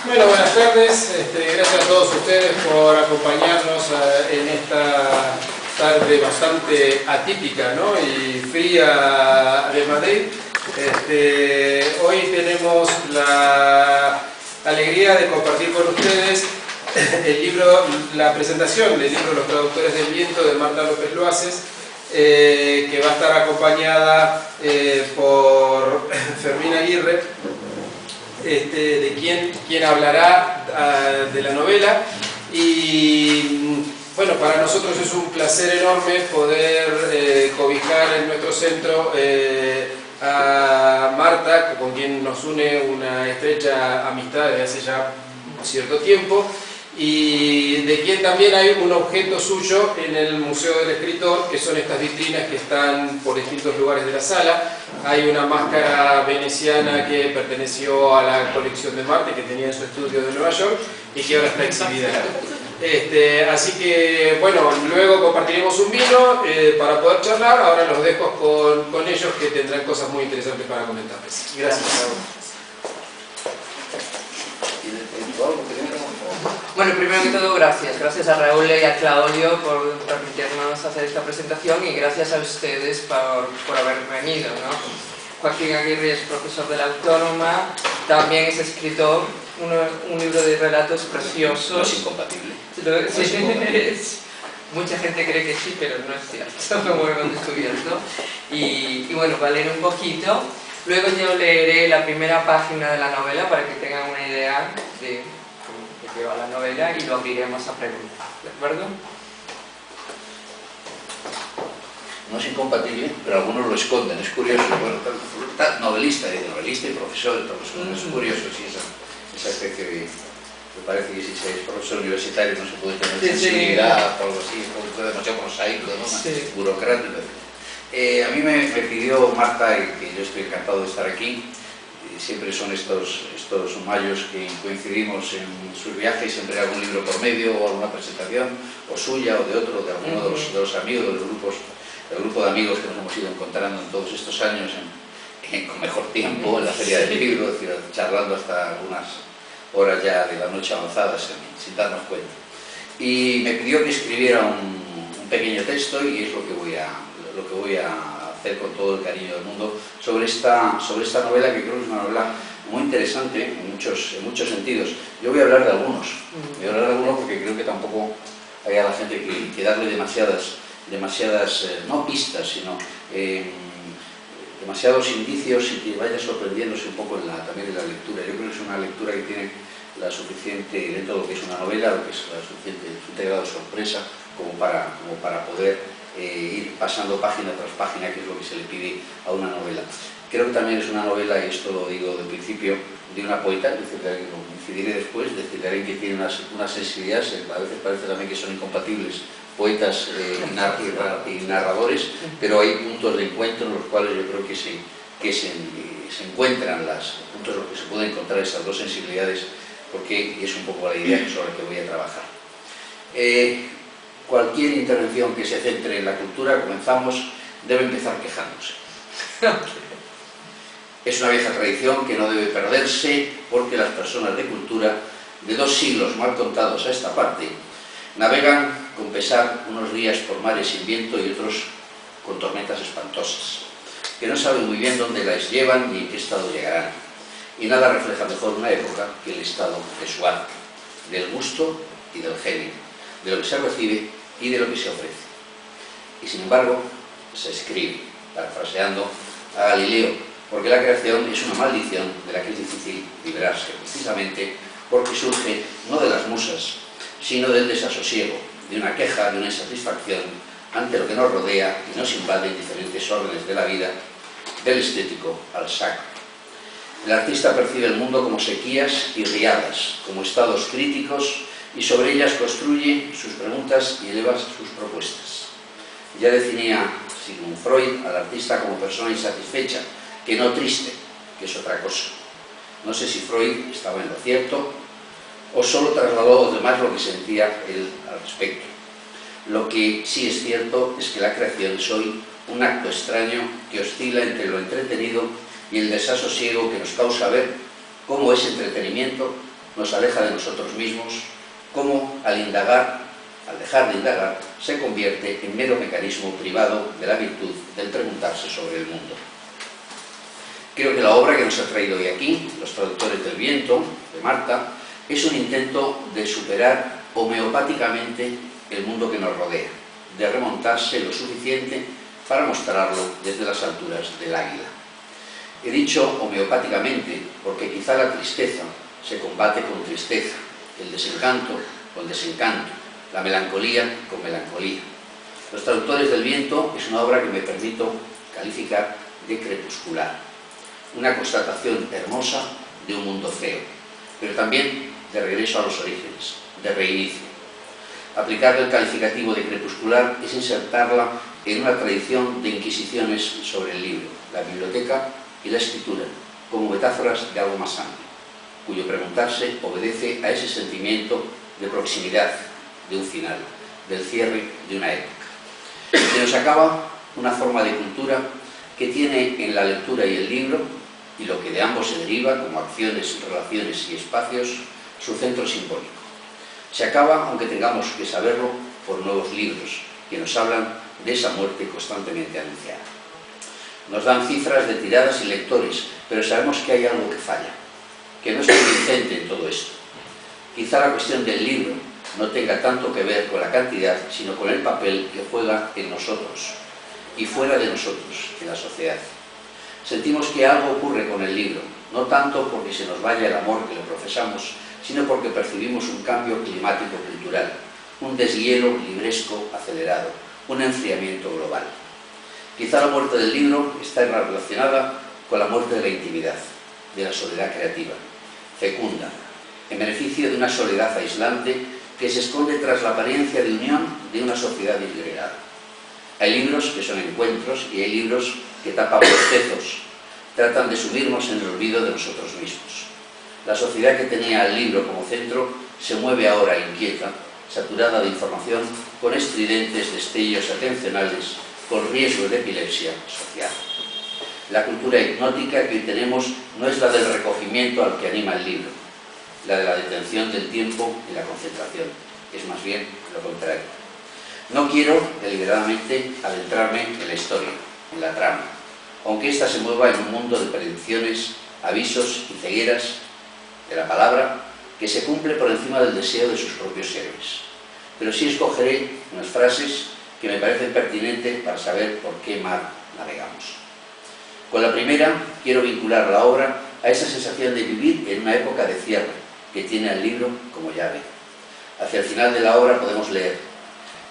Bueno, buenas tardes. Gracias a todos ustedes por acompañarnos en esta tarde bastante atípica, ¿no? Y fría de Madrid. Hoy tenemos la alegría de compartir con ustedes el libro, la presentación del libro Los Traductores del Viento de Marta López Loaces, que va a estar acompañada por Fermín Aguirre, de quien hablará de la novela. Y bueno, para nosotros es un placer enorme poder cobijar en nuestro centro a Marta, con quien nos une una estrecha amistad desde hace ya cierto tiempo, y de quien también hay un objeto suyo en el Museo del Escritor, que son estas vitrinas que están por distintos lugares de la sala. Hay una máscara veneciana que perteneció a la colección de Marta, que tenía en su estudio de Nueva York y que ahora está exhibida. Así que, bueno, luego compartiremos un vino para poder charlar. Ahora los dejo con ellos, que tendrán cosas muy interesantes para comentarles. Gracias. Bueno, primero que todo, gracias a Raúl y a Claudio por permitirnos hacer esta presentación, y gracias a ustedes por haber venido, ¿no? Joaquín Aguirre es profesor de la Autónoma, también es escritor, un libro de relatos preciosos. No es incompatible. Sí, mucha gente cree que sí, pero no es cierto, como hemos descubierto. Y bueno, va a leer un poquito. Luego yo leeré la primera página de la novela para que tengan una idea de qué va la novela, y lo abriremos a preguntas, ¿de acuerdo? No es incompatible, pero algunos lo esconden, es curioso. Bueno, tal novelista, dice novelista y profesor, es curioso, sí, esa especie de... Me parece que si es profesor universitario no se puede tener sensibilidad o algo así, es demasiado prosaico, ¿no? Sí. Burocrático. A mí me pidió Marta, y que yo estoy encantado de estar aquí. Siempre son estos mayos que coincidimos en sus viajes, siempre hay algún libro por medio, o alguna presentación, o suya, o de otro, de alguno de los amigos, de los grupos, del grupo de amigos que nos hemos ido encontrando en todos estos años, con mejor tiempo, en la Feria del Libro, es decir, charlando hasta algunas horas ya de la noche avanzadas, sin darnos cuenta. Y me pidió que escribiera un pequeño texto, y es lo que voy a hacer con todo el cariño del mundo sobre esta novela, que creo que es una novela muy interesante en muchos sentidos. Yo voy a hablar de algunos, porque creo que tampoco hay a la gente que darle demasiadas no pistas, sino demasiados indicios, y que vaya sorprendiéndose un poco también en la lectura. Yo creo que es una lectura que tiene la suficiente, dentro de lo que es una novela, lo que es la suficiente grado de sorpresa como para poder ir pasando página tras página, que es lo que se le pide a una novela. Creo que también es una novela, y esto lo digo de principio, de una poeta, es decir, que lo incidiré después, es decir, alguien que tiene una sensibilidad. A veces parece también que son incompatibles poetas y narradores, pero hay puntos de encuentro en los cuales yo creo que se encuentran los puntos en los que se pueden encontrar esas dos sensibilidades, porque es un poco la idea sobre la que voy a trabajar. Cualquier intervención que se centre en la cultura, comenzamos, debe empezar quejándose. Es una vieja tradición que no debe perderse, porque las personas de cultura, de 2 siglos mal contados a esta parte, navegan con pesar unos días por mares sin viento y otros con tormentas espantosas, que no saben muy bien dónde las llevan ni en qué estado llegarán. Y nada refleja mejor una época que el estado de su arte, del gusto y del genio, de lo que se recibe y de lo que se ofrece. Y sin embargo, se escribe, parafraseando a Galileo, porque la creación es una maldición de la que es difícil librarse, precisamente porque surge no de las musas, sino del desasosiego, de una queja, de una insatisfacción ante lo que nos rodea y nos invade en diferentes órdenes de la vida, del estético al sacro. El artista percibe el mundo como sequías y riadas, como estados críticos, y sobre ellas construye sus preguntas y eleva sus propuestas. Ya definía Sigmund Freud al artista como persona insatisfecha, que no triste, que es otra cosa. No sé si Freud estaba en lo cierto o solo trasladó a los demás lo que sentía él al respecto. Lo que sí es cierto es que la creación es hoy un acto extraño que oscila entre lo entretenido y el desasosiego que nos causa ver cómo ese entretenimiento nos aleja de nosotros mismos, cómo al dejar de indagar, se convierte en mero mecanismo privado de la virtud del preguntarse sobre el mundo. Creo que la obra que nos ha traído hoy aquí, Los traductores del viento, de Marta, es un intento de superar homeopáticamente el mundo que nos rodea, de remontarse lo suficiente para mostrarlo desde las alturas del águila. He dicho homeopáticamente porque quizá la tristeza se combate con tristeza, el desencanto con desencanto, la melancolía con melancolía. Los traductores del viento es una obra que me permito calificar de crepuscular, una constatación hermosa de un mundo feo, pero también de regreso a los orígenes, de reinicio. Aplicar el calificativo de crepuscular es insertarla en una tradición de inquisiciones sobre el libro, la biblioteca y la escritura, como metáforas de algo más amplio, cuyo preguntarse obedece a ese sentimiento de proximidad, de un final, del cierre de una época. Se nos acaba una forma de cultura que tiene en la lectura y el libro, y lo que de ambos se deriva, como acciones, relaciones y espacios, su centro simbólico. Se acaba, aunque tengamos que saberlo, por nuevos libros, que nos hablan de esa muerte constantemente anunciada. Nos dan cifras de tiradas y lectores, pero sabemos que hay algo que falla, que no es convincente en todo esto. Quizá la cuestión del libro no tenga tanto que ver con la cantidad, sino con el papel que juega en nosotros y fuera de nosotros, en la sociedad. Sentimos que algo ocurre con el libro, no tanto porque se nos vaya el amor que le profesamos, sino porque percibimos un cambio climático-cultural, un deshielo libresco acelerado, un enfriamiento global. Quizá la muerte del libro está relacionada con la muerte de la intimidad, de la soledad creativa, fecunda, en beneficio de una soledad aislante que se esconde tras la apariencia de unión de una sociedad disgregada. Hay libros que son encuentros y hay libros que tapan bostezos, tratan de subirnos en el olvido de nosotros mismos. La sociedad que tenía el libro como centro se mueve ahora inquieta, saturada de información, con estridentes destellos atencionales, con riesgo de epilepsia social. La cultura hipnótica que hoy tenemos no es la del recogimiento al que anima el libro, la de la detención del tiempo y la concentración, es más bien lo contrario. No quiero deliberadamente adentrarme en la historia, en la trama, aunque ésta se mueva en un mundo de predicciones, avisos y cegueras de la palabra que se cumple por encima del deseo de sus propios héroes. Pero sí escogeré unas frases que me parecen pertinentes para saber por qué mar navegamos. Con la primera quiero vincular la obra a esa sensación de vivir en una época de cierre que tiene el libro como llave. Hacia el final de la obra podemos leer: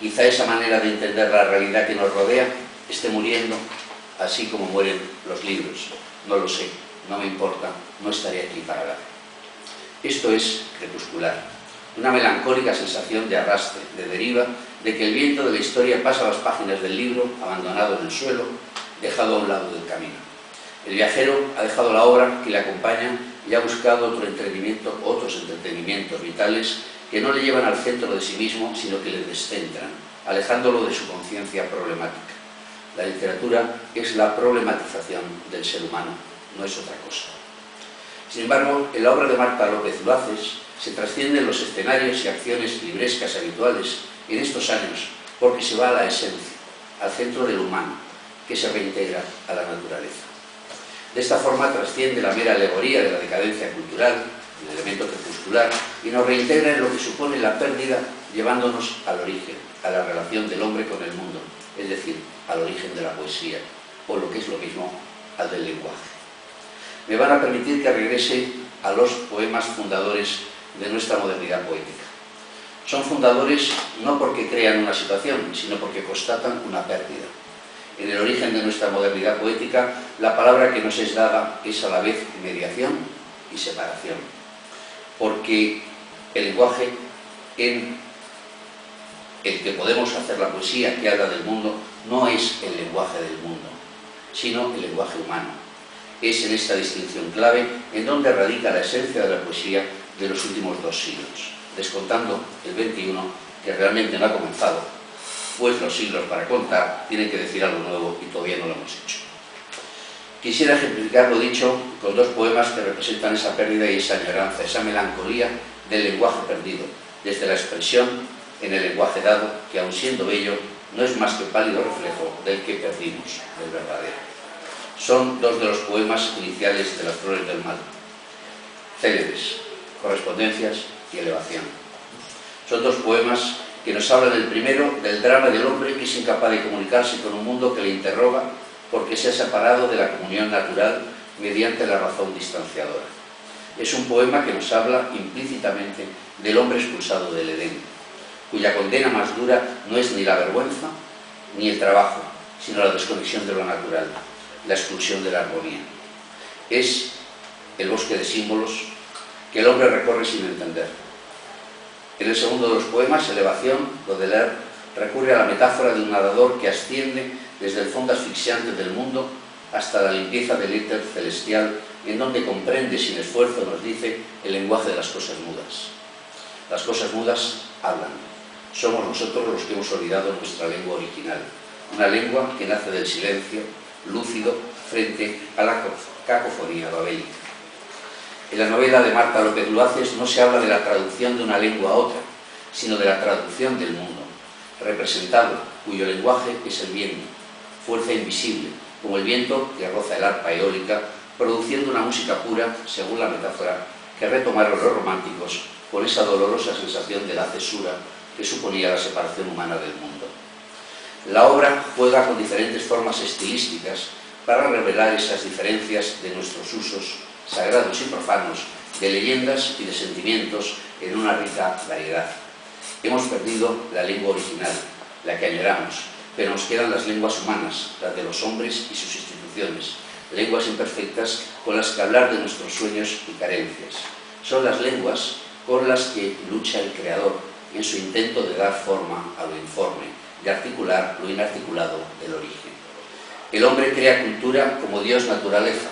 quizá esa manera de entender la realidad que nos rodea esté muriendo, así como mueren los libros. No lo sé, no me importa, no estaré aquí para hablar. Esto es crepuscular, una melancólica sensación de arrastre, de deriva, de que el viento de la historia pasa las páginas del libro, abandonado en el suelo, dejado a un lado del camino. El viajero ha dejado la obra que le acompaña y ha buscado otros entretenimientos vitales que no le llevan al centro de sí mismo, sino que le descentran, alejándolo de su conciencia problemática. La literatura es la problematización del ser humano, no es otra cosa. Sin embargo, en la obra de Marta López Luaces se trascienden los escenarios y acciones librescas habituales en estos años, porque se va a la esencia, al centro del humano, que se reintegra a la naturaleza. De esta forma trasciende la mera alegoría de la decadencia cultural, el elemento crepuscular, y nos reintegra en lo que supone la pérdida, llevándonos al origen, a la relación del hombre con el mundo, es decir, al origen de la poesía, o lo que es lo mismo, al del lenguaje. Me van a permitir que regrese a los poemas fundadores de nuestra modernidad poética. Son fundadores no porque crean una situación, sino porque constatan una pérdida. En el origen de nuestra modernidad poética, la palabra que nos es dada es a la vez mediación y separación. Porque el lenguaje en el que podemos hacer la poesía que habla del mundo no es el lenguaje del mundo, sino el lenguaje humano. Es en esta distinción clave en donde radica la esencia de la poesía de los últimos 2 siglos, descontando el XXI, que realmente no ha comenzado, pues los siglos para contar tienen que decir algo nuevo y todavía no lo hemos hecho. Quisiera ejemplificar lo dicho con dos poemas que representan esa pérdida y esa añoranza, esa melancolía del lenguaje perdido, desde la expresión en el lenguaje dado, que aun siendo bello, no es más que pálido reflejo del que perdimos, del verdadero. Son dos de los poemas iniciales de Las Flores del Mal, célebres, correspondencias y elevación. Son dos poemas que nos hablan, el primero, del drama del hombre que es incapaz de comunicarse con un mundo que le interroga porque se ha separado de la comunión natural mediante la razón distanciadora. Es un poema que nos habla implícitamente del hombre expulsado del Edén, cuya condena más dura no es ni la vergüenza ni el trabajo, sino la desconexión de lo natural, la exclusión de la armonía. Es el bosque de símbolos que el hombre recorre sin entender. En el segundo de los poemas, Elevación, Baudelaire recurre a la metáfora de un nadador que asciende desde el fondo asfixiante del mundo hasta la limpieza del éter celestial, en donde comprende sin esfuerzo, nos dice, el lenguaje de las cosas mudas. Las cosas mudas hablan. Somos nosotros los que hemos olvidado nuestra lengua original, una lengua que nace del silencio, lúcido, frente a la cacofonía babélica. En la novela de Marta López Luaces no se habla de la traducción de una lengua a otra, sino de la traducción del mundo, representado, cuyo lenguaje es el viento, fuerza invisible, como el viento que roza el arpa eólica, produciendo una música pura, según la metáfora que retomaron los románticos, con esa dolorosa sensación de la cesura que suponía la separación humana del mundo. La obra juega con diferentes formas estilísticas para revelar esas diferencias de nuestros usos sagrados y profanos, de leyendas y de sentimientos en una rica variedad. Hemos perdido la lengua original, la que añoramos, pero nos quedan las lenguas humanas, las de los hombres y sus instituciones, lenguas imperfectas con las que hablar de nuestros sueños y carencias. Son las lenguas con las que lucha el Creador en su intento de dar forma a lo informe, de articular lo inarticulado del origen. El hombre crea cultura como Dios naturaleza.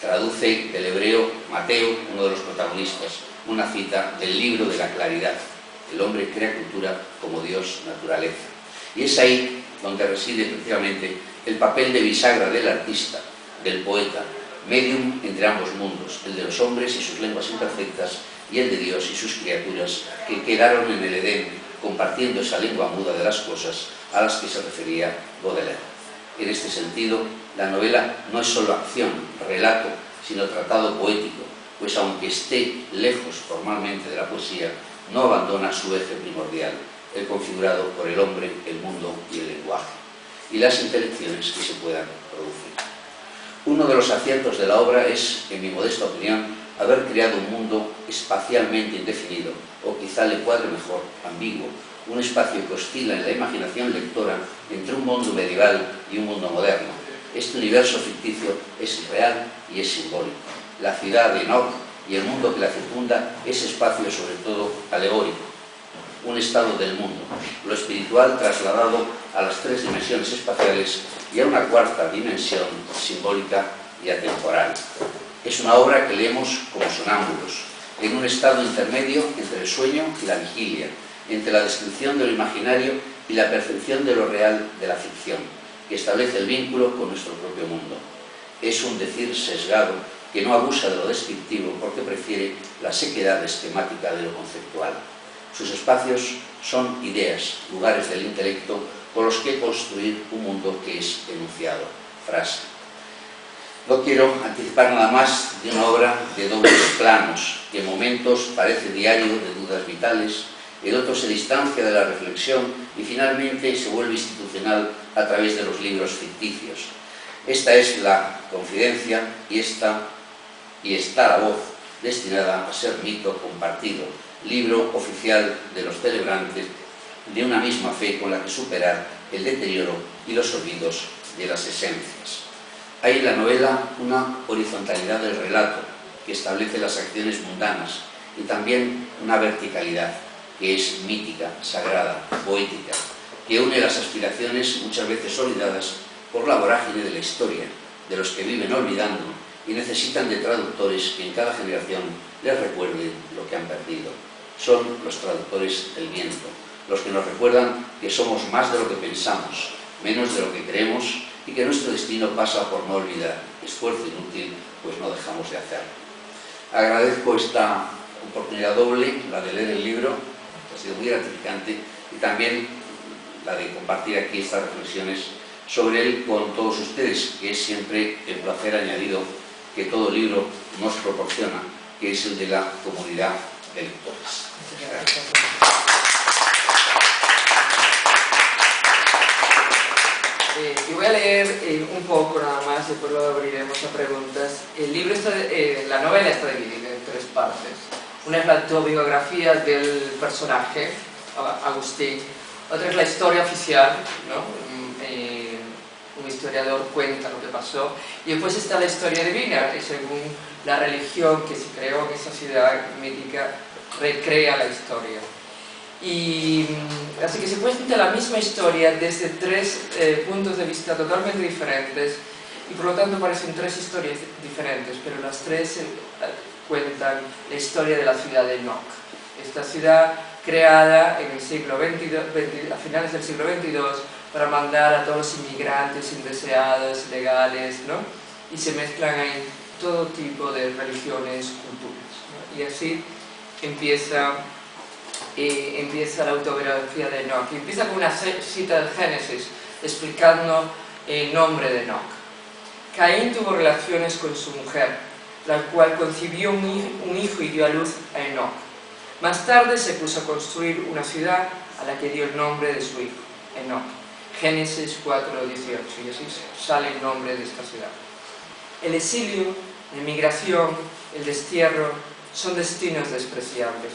Traduce del hebreo Mateo, uno de los protagonistas, una cita del libro de la claridad. El hombre crea cultura como Dios naturaleza. Y es ahí donde reside precisamente el papel de bisagra del artista, del poeta, medium entre ambos mundos, el de los hombres y sus lenguas imperfectas y el de Dios y sus criaturas que quedaron en el Edén compartiendo esa lengua muda de las cosas a las que se refería Baudelaire. En este sentido, la novela no es solo acción, relato, sino tratado poético, pues aunque esté lejos formalmente de la poesía, no abandona su eje primordial, el configurado por el hombre, el mundo y el lenguaje, y las interacciones que se puedan producir. Uno de los aciertos de la obra es, en mi modesta opinión, haber creado un mundo espacialmente indefinido, o quizá le cuadre mejor, ambiguo, un espacio que oscila en la imaginación lectora entre un mundo medieval y un mundo moderno. Este universo ficticio es real y es simbólico. La ciudad de Enoch y el mundo que la circunda es espacio sobre todo alegórico, un estado del mundo, lo espiritual trasladado a las tres dimensiones espaciales y a una cuarta dimensión simbólica y atemporal. Es una obra que leemos como sonámbulos, en un estado intermedio entre el sueño y la vigilia, entre la descripción de lo imaginario y la percepción de lo real de la ficción, que establece el vínculo con nuestro propio mundo. Es un decir sesgado que no abusa de lo descriptivo porque prefiere la sequedad esquemática de lo conceptual. Sus espacios son ideas, lugares del intelecto con los que construir un mundo que es enunciado, frase. No quiero anticipar nada más de una obra de dobles planos, que en momentos parece diario de dudas vitales, en otros se distancia de la reflexión y finalmente se vuelve institucional a través de los libros ficticios. Esta es la confidencia y está la voz destinada a ser mito compartido, libro oficial de los celebrantes de una misma fe con la que superar el deterioro y los olvidos de las esencias. Hay en la novela una horizontalidad del relato que establece las acciones mundanas y también una verticalidad que es mítica, sagrada, poética, que une las aspiraciones muchas veces olvidadas por la vorágine de la historia, de los que viven olvidando y necesitan de traductores que en cada generación les recuerden lo que han perdido. Son los traductores del viento, los que nos recuerdan que somos más de lo que pensamos, menos de lo que creemos y que nuestro destino pasa por no olvidar, esfuerzo inútil, pues no dejamos de hacerlo. Agradezco esta oportunidad doble, la de leer el libro, que ha sido muy gratificante, y también la de compartir aquí estas reflexiones sobre él con todos ustedes, que es siempre el placer añadido que todo libro nos proporciona, que es el de la comunidad de lectores. Y voy a leer un poco nada más, después lo abriremos a preguntas. El libro la novela está dividida en tres partes. Una es la autobiografía del personaje, Agustín. Otra es la historia oficial, ¿no? Un historiador cuenta lo que pasó. Y después está la historia divina, según la religión que se creó en esa ciudad mítica, recrea la historia. Y así que se cuenta la misma historia desde tres puntos de vista totalmente diferentes, y por lo tanto parecen tres historias diferentes, pero las tres cuentan la historia de la ciudad de Enoch. Esta ciudad creada en el siglo XXII, a finales del siglo XXII, para mandar a todos los inmigrantes indeseados, legales, ¿no? Y se mezclan ahí todo tipo de religiones, culturas, ¿no? Y así empieza la autobiografía de Enoch. Y empieza con una cita del Génesis, explicando el nombre de Enoch. Caín tuvo relaciones con su mujer, la cual concibió un hijo y dio a luz a Enoch. Más tarde se puso a construir una ciudad a la que dio el nombre de su hijo, Enoch. Génesis 4:18, y así sale el nombre de esta ciudad. El exilio, la emigración, el destierro son destinos despreciables.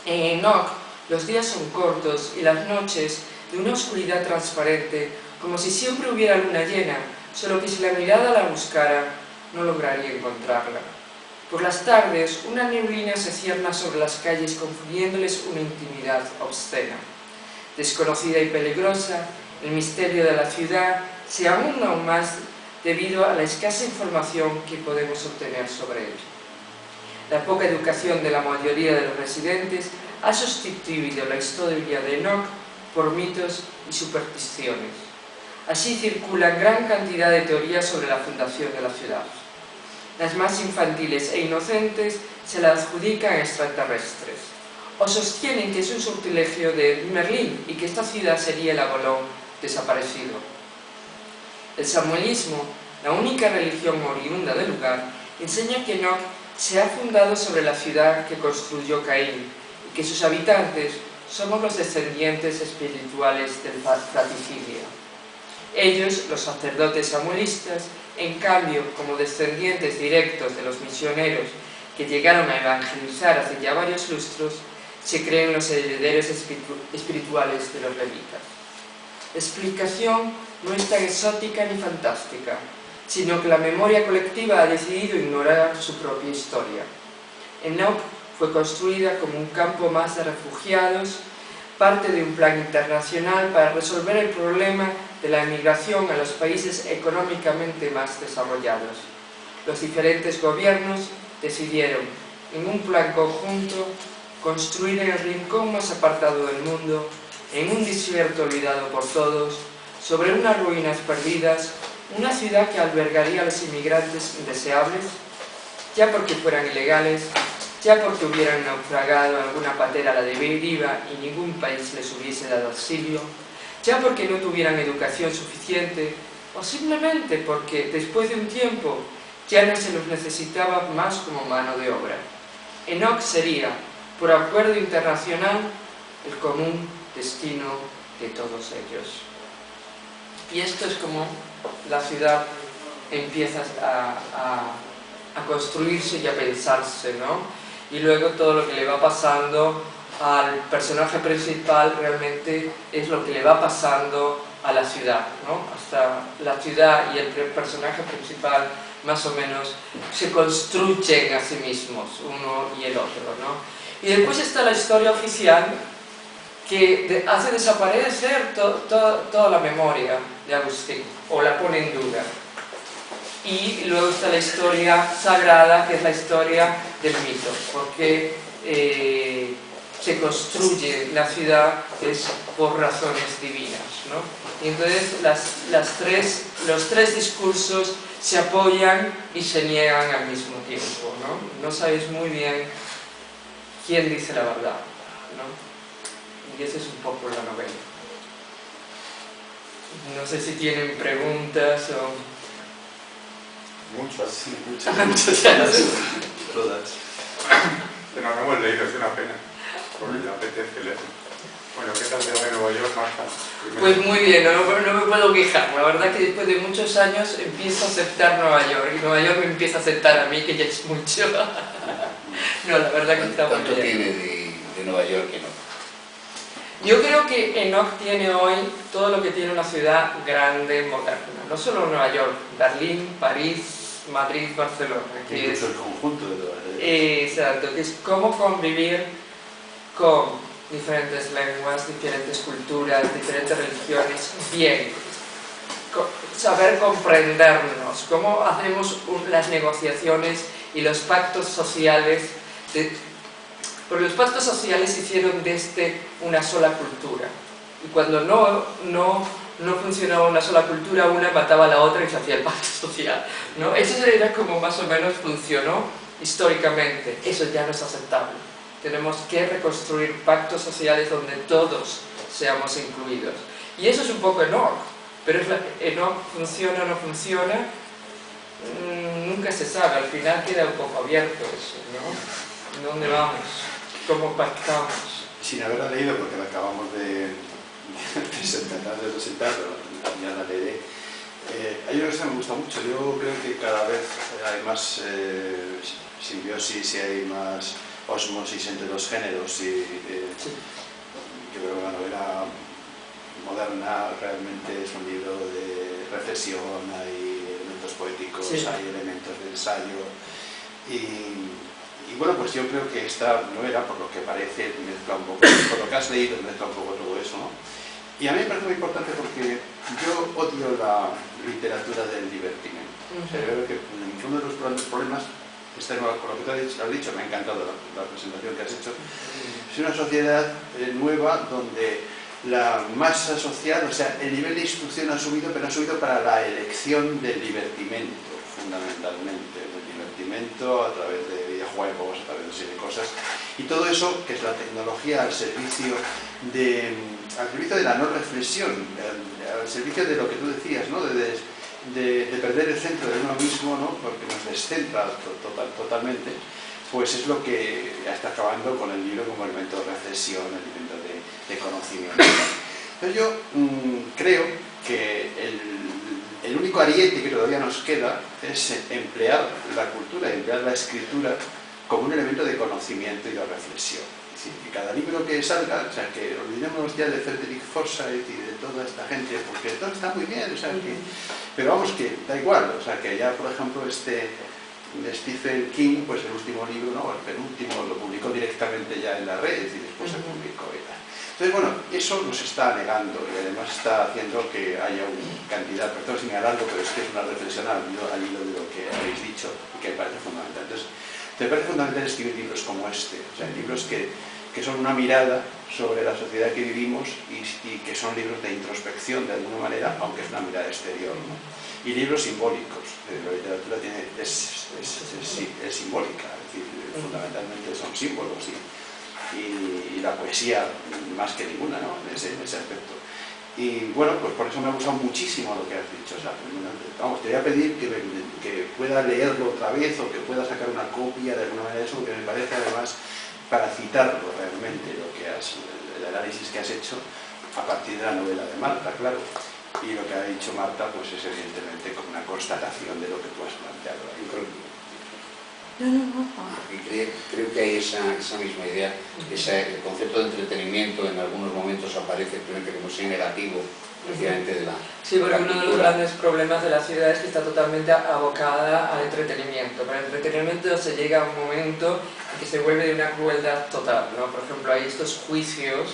En Enoch los días son cortos y las noches de una oscuridad transparente, como si siempre hubiera luna llena, solo que si la mirada la buscara, no lograría encontrarla. Por las tardes, una neblina se cierna sobre las calles, confiriéndoles una intimidad obscena. Desconocida y peligrosa, el misterio de la ciudad se ahonda aún más debido a la escasa información que podemos obtener sobre ella. La poca educación de la mayoría de los residentes ha sustituido la historia de Enoch por mitos y supersticiones. Así circulan gran cantidad de teorías sobre la fundación de la ciudad. Las más infantiles e inocentes se las adjudican a extraterrestres, o sostienen que es un sortilegio de Merlín y que esta ciudad sería el Avalón desaparecido. El samuelismo, la única religión oriunda del lugar, enseña que Enoch se ha fundado sobre la ciudad que construyó Caín y que sus habitantes somos los descendientes espirituales del fratricidio. Ellos, los sacerdotes samuelistas, en cambio, como descendientes directos de los misioneros que llegaron a evangelizar hace ya varios lustros, se creen los herederos espirituales de los levitas. La explicación no es tan exótica ni fantástica, sino que la memoria colectiva ha decidido ignorar su propia historia. Enoch fue construida como un campo más de refugiados, parte de un plan internacional para resolver el problema de la emigración a los países económicamente más desarrollados. Los diferentes gobiernos decidieron, en un plan conjunto, construir en el rincón más apartado del mundo, en un desierto olvidado por todos, sobre unas ruinas perdidas, una ciudad que albergaría a los inmigrantes indeseables, ya porque fueran ilegales, ya porque hubieran naufragado en alguna patera a la deriva y ningún país les hubiese dado auxilio, ya porque no tuvieran educación suficiente, o simplemente porque después de un tiempo ya no se los necesitaba más como mano de obra. Enoch sería, por acuerdo internacional, el común destino de todos ellos. Y esto es como la ciudad empieza a construirse y a pensarse, ¿no? Y luego todo lo que le va pasando al personaje principal realmente es lo que le va pasando a la ciudad, ¿no? Hasta la ciudad y el personaje principal más o menos se construyen a sí mismos, uno y el otro, ¿no? Y después está la historia oficial, que hace desaparecer toda la memoria de Agustín, o la pone en duda. Y luego está la historia sagrada, que es la historia del mito, porque se construye la ciudad es por razones divinas, ¿no? Y entonces los tres discursos se apoyan y se niegan al mismo tiempo, ¿no? No sabes muy bien quién dice la verdad, ¿no? Y esa es un poco la novela. No sé si tienen preguntas o... Muchas. Todas. Pero no hemos leído, es una pena, porque me apetece leer. Bueno, ¿qué tal te va en Nueva York, Marta? Primero. Pues muy bien, no me puedo quejar. La verdad que después de muchos años empiezo a aceptar Nueva York, y Nueva York me empieza a aceptar a mí, que ya es mucho. No, la verdad que está muy ¿Cuánto bien. tiene de Nueva York que no? Yo creo que Enoch tiene hoy todo lo que tiene una ciudad grande, moderna. No solo Nueva York, Berlín, París, Madrid, Barcelona. Que Incluso es, el conjunto de todas ellas. exacto, que es cómo convivir con diferentes lenguas, diferentes culturas, diferentes religiones, bien. Saber comprendernos, cómo hacemos las negociaciones y los pactos sociales porque los pactos sociales se hicieron desde una sola cultura, y cuando no funcionaba una sola cultura, una mataba a la otra y se hacía el pacto social, ¿no? Eso era como más o menos funcionó históricamente. Eso ya no es aceptable. Tenemos que reconstruir pactos sociales donde todos seamos incluidos, y eso es un poco Enoch, pero Enoch funciona o no funciona, nunca se sabe. Al final queda un poco abierto eso, ¿no? ¿Dónde vamos? ¿Cómo pactamos? Sin haberla leído, porque la acabamos de presentar, ya la leeré. Hay una cosa que me gusta mucho. Yo creo que cada vez hay más simbiosis y hay más osmosis entre los géneros, y yo creo que la novela moderna realmente es un libro de reflexión, hay elementos poéticos, sí, hay elementos de ensayo, y bueno, pues yo creo que esta novela, por lo que parece, mezcla un poco, por lo que has leído, mezcla un poco todo eso, ¿no? Y a mí me parece muy importante porque yo odio la literatura del divertimento. O sea, yo creo que en el fondo de los grandes problemas, con lo que tú has dicho, me ha encantado la presentación que has hecho, es una sociedad nueva donde la masa social, o sea, el nivel de instrucción ha subido, pero ha subido para la elección del divertimento, fundamentalmente, del divertimento a través de videojuegos, a través de una serie de cosas, y todo eso, que es la tecnología al servicio de la no reflexión, al servicio de lo que tú decías, ¿no? de perder el centro de uno mismo, ¿no? Porque nos descentra totalmente, pues es lo que está acabando con el libro como elemento de reflexión, elemento de conocimiento. Entonces yo creo que el único ariete que todavía nos queda es emplear la cultura, emplear la escritura como un elemento de conocimiento y de reflexión. Es decir, que cada libro que salga, o sea, que olvidémonos ya de Frederick Forsyth y de toda esta gente, porque todo está muy bien, o sea, pero vamos, que da igual, o sea, que ya, por ejemplo, Stephen King, pues el último libro, ¿no? El penúltimo, lo publicó directamente ya en la red y después se publicó y tal. Entonces, bueno, eso nos está negando y además está haciendo que haya una cantidad, perdón si me alargo, pero es que es una reflexión al hilo de lo que habéis dicho y que me parece fundamental. Entonces, me parece fundamental escribir libros como este, o sea, libros que son una mirada sobre la sociedad que vivimos y que son libros de introspección de alguna manera, aunque es una mirada exterior, ¿no? Y libros simbólicos. La literatura es simbólica, es decir, fundamentalmente son símbolos y la poesía más que ninguna, ¿no? en ese aspecto. Y bueno, pues por eso me ha gustado muchísimo lo que has dicho. O sea, vamos, te voy a pedir que pueda leerlo otra vez o que pueda sacar una copia de alguna manera de eso, que me parece además, para citarlo realmente, el análisis que has hecho a partir de la novela de Marta, claro. Y lo que ha dicho Marta, pues es evidentemente como una constatación de lo que tú has planteado ahí. Creo que hay esa misma idea, el concepto de entretenimiento en algunos momentos aparece como si negativo, precisamente de la... Sí, porque uno de los grandes problemas de la ciudad es que está totalmente abocada al entretenimiento. Para el entretenimiento se llega a un momento en que se vuelve de una crueldad total, ¿no? Por ejemplo, hay estos juicios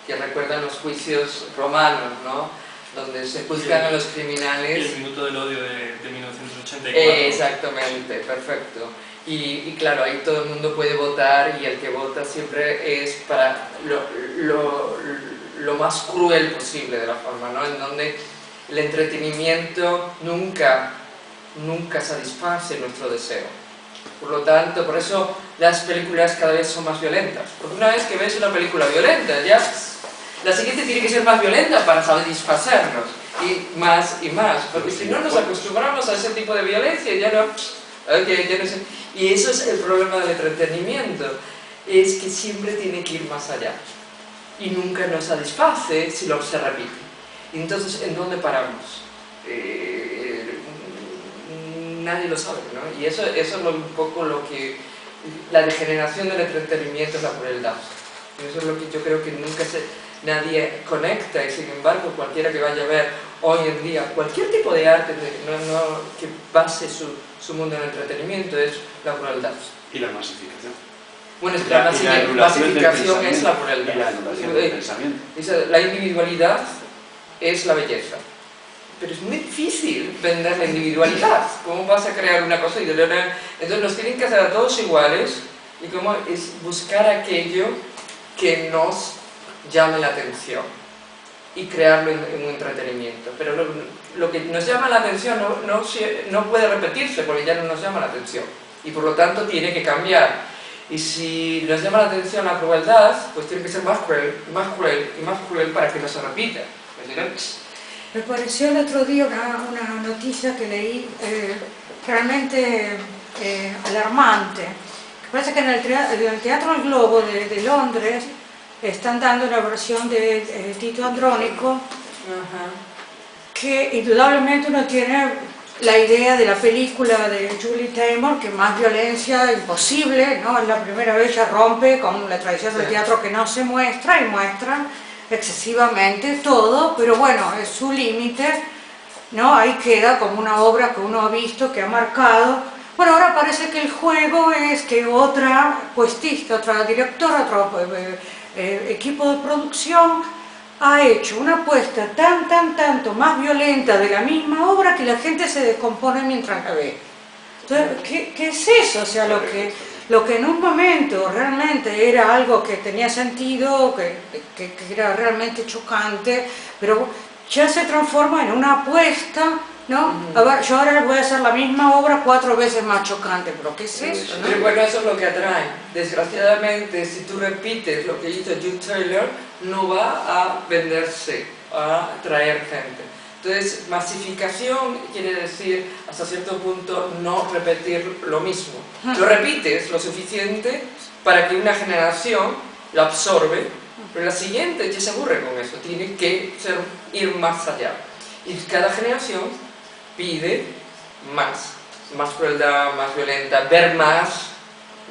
que recuerdan los juicios romanos, ¿no? Donde se juzgan a los criminales. El minuto del odio de 1984. Exactamente, perfecto. Y claro, ahí todo el mundo puede votar y el que vota siempre es para lo más cruel posible de la forma, ¿no? En donde el entretenimiento nunca nunca satisface nuestro deseo. Por lo tanto, por eso las películas cada vez son más violentas. Porque una vez que ves una película violenta, ya la siguiente tiene que ser más violenta para satisfacernos. Y más, porque si no nos acostumbramos a ese tipo de violencia, ya no sé. Y eso es el problema del entretenimiento, es que siempre tiene que ir más allá. Y nunca nos satisface si se repite. Y entonces, ¿en dónde paramos? Nadie lo sabe, ¿no? Y eso es un poco lo que... La degeneración del entretenimiento es la crueldad. Y eso es lo que yo creo que nunca nadie conecta, y sin embargo cualquiera que vaya a ver hoy en día cualquier tipo de arte que base su mundo en el entretenimiento es la crueldad. Y la masificación. Bueno, es que la masificación es la crueldad. Y la anulación del pensamiento. La individualidad es la belleza. Pero es muy difícil vender la individualidad. ¿Cómo vas a crear una cosa? Entonces nos tienen que hacer a todos iguales, y cómo es buscar aquello que nos llame la atención y crearlo en un entretenimiento. Pero lo que nos llama la atención no puede repetirse porque ya no nos llama la atención, y por lo tanto tiene que cambiar. Y si nos llama la atención la crueldad, pues tiene que ser más cruel y más cruel para que no se repita. Me pareció el otro día una noticia que leí realmente alarmante. Parece que en el Teatro El Globo de Londres están dando una versión de Tito Andrónico, que indudablemente uno tiene la idea de la película de Julie Taymor, que más violencia imposible, ¿no? Es la primera vez que rompe con la tradición del teatro que no se muestra, y muestran excesivamente todo, pero bueno, es su límite, ¿no? Ahí queda como una obra que uno ha visto, que ha marcado. Bueno, ahora parece que el juego es que otra puestista, otra directora, otro equipo de producción ha hecho una apuesta tanto más violenta de la misma obra que la gente se descompone mientras la ve. Entonces, ¿qué es eso? O sea, lo que en un momento realmente era algo que tenía sentido, que era realmente chocante, pero ya se transforma en una apuesta, ¿no? A ver, yo ahora voy a hacer la misma obra 4 veces más chocante, pero ¿qué es eso? ¿no? Pero bueno, eso es lo que atrae. Desgraciadamente, si tú repites lo que hizo Jude Taylor, no va a venderse, a atraer gente. Entonces, masificación quiere decir, hasta cierto punto, no repetir lo mismo. Lo repites lo suficiente para que una generación lo absorbe, pero la siguiente ya se aburre con eso, tiene que ir más allá. Y cada generación pide más crueldad, más violenta, ver más,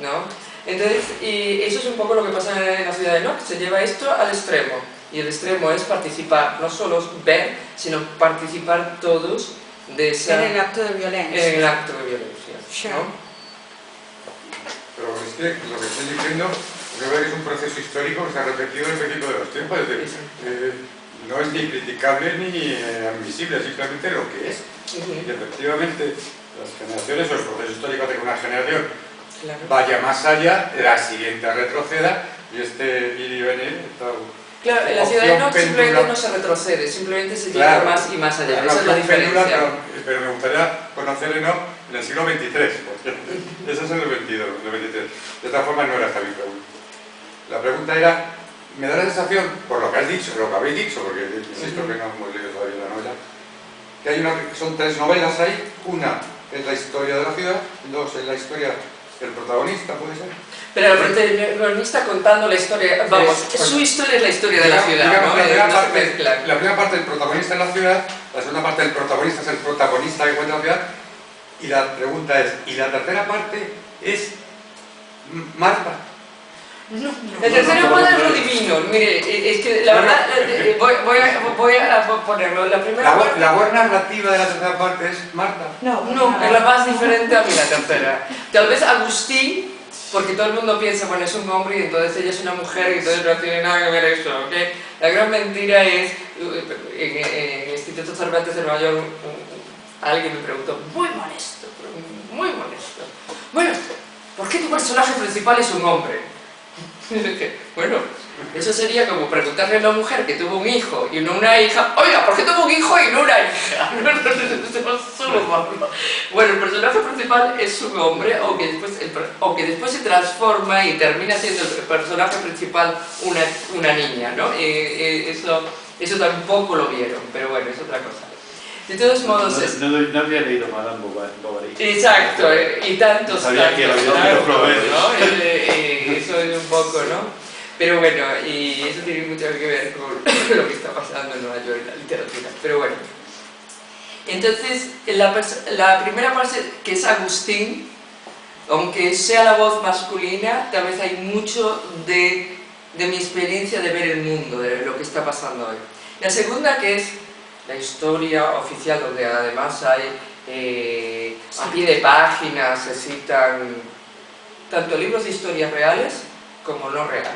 ¿no? Entonces, y eso es un poco lo que pasa en la ciudad de Nock, se lleva esto al extremo. Y el extremo es participar, no solo ver, sino participar todos de esa... En el acto de violencia. En el acto de violencia, ¿no? Pero es que lo que estoy diciendo, yo veo que es un proceso histórico que se ha repetido en el principio de los tiempos. Es decir, no es ni criticable ni admisible, simplemente lo que es. Y efectivamente, las generaciones o el proceso histórico de que una generación vaya más allá, la siguiente retroceda, y este ir y venir... Claro, en la ciudad de Nock simplemente no se retrocede, simplemente se llega más y más allá. Esa es la diferencia. Pero me gustaría conocer Enoch en el siglo XXIII, porque eso es en el XXII, De otra forma no era esta mi pregunta. La pregunta era, me da la sensación, por lo que has dicho, lo que habéis dicho, porque insisto que no hemos leído todavía la novela, que son 3 novelas ahí. Una es la historia de la ciudad, 2 es la historia del protagonista, ¿puede ser? Pero el protagonista contando la historia, vamos, su historia es la historia de la ciudad, ¿no? La primera parte del protagonista es la ciudad, la segunda parte del protagonista es el protagonista que cuenta la ciudad, y la pregunta es, ¿y la tercera parte es Marta? No, la tercera parte es lo divino. Mire, es que la verdad, voy a ponerlo. La primera parte... La buena narrativa de la tercera parte es Marta. No, es la más diferente a mí la tercera. Tal vez Agustín, porque todo el mundo piensa, bueno, es un hombre y entonces ella es una mujer y entonces no tiene nada que ver eso, ¿ok? La gran mentira es, en el Instituto Cervantes de Nueva York, alguien me preguntó, muy molesto, bueno, ¿por qué tu personaje principal es un hombre? Bueno, eso sería como preguntarle a una mujer que tuvo un hijo y no una hija, oiga, ¿por qué tuvo un hijo y no una hija? Bueno, el personaje principal es un hombre, aunque después se transforma y termina siendo el personaje principal una niña, ¿no? Eso tampoco lo vieron, pero bueno, es otra cosa. De todos modos... No había leído Madame Bovary. Exacto, y tantos, sabía que lo había tantos, leído, ¿no? Eso es un poco, ¿no? Pero bueno, y eso tiene mucho que ver con lo que está pasando en Nueva York en la literatura. Pero bueno. Entonces, la primera parte, que es Agustín, aunque sea la voz masculina, tal vez hay mucho de mi experiencia de ver el mundo, de lo que está pasando hoy. La segunda, que es la historia oficial, donde además hay a pie de página, se citan tanto libros de historias reales como no reales,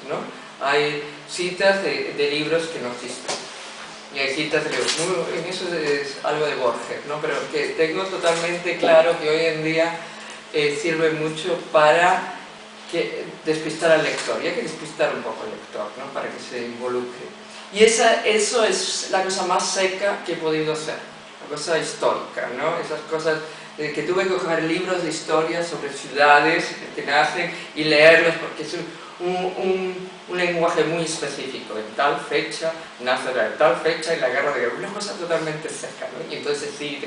¿no? Hay citas de libros que no existen y hay citas de libros, en eso es algo de Borges, ¿no? Pero que tengo totalmente claro que hoy en día sirve mucho para despistar al lector, y hay que despistar un poco al lector, ¿no? Para que se involucre. Y eso es la cosa más seca que he podido hacer, la cosa histórica, ¿no? Esas cosas que tuve que coger libros de historia sobre ciudades que nacen y leerlos, porque es un lenguaje muy específico. En tal fecha nace tal fecha y la guerra de guerra, una cosa totalmente seca, ¿no? Y entonces sí,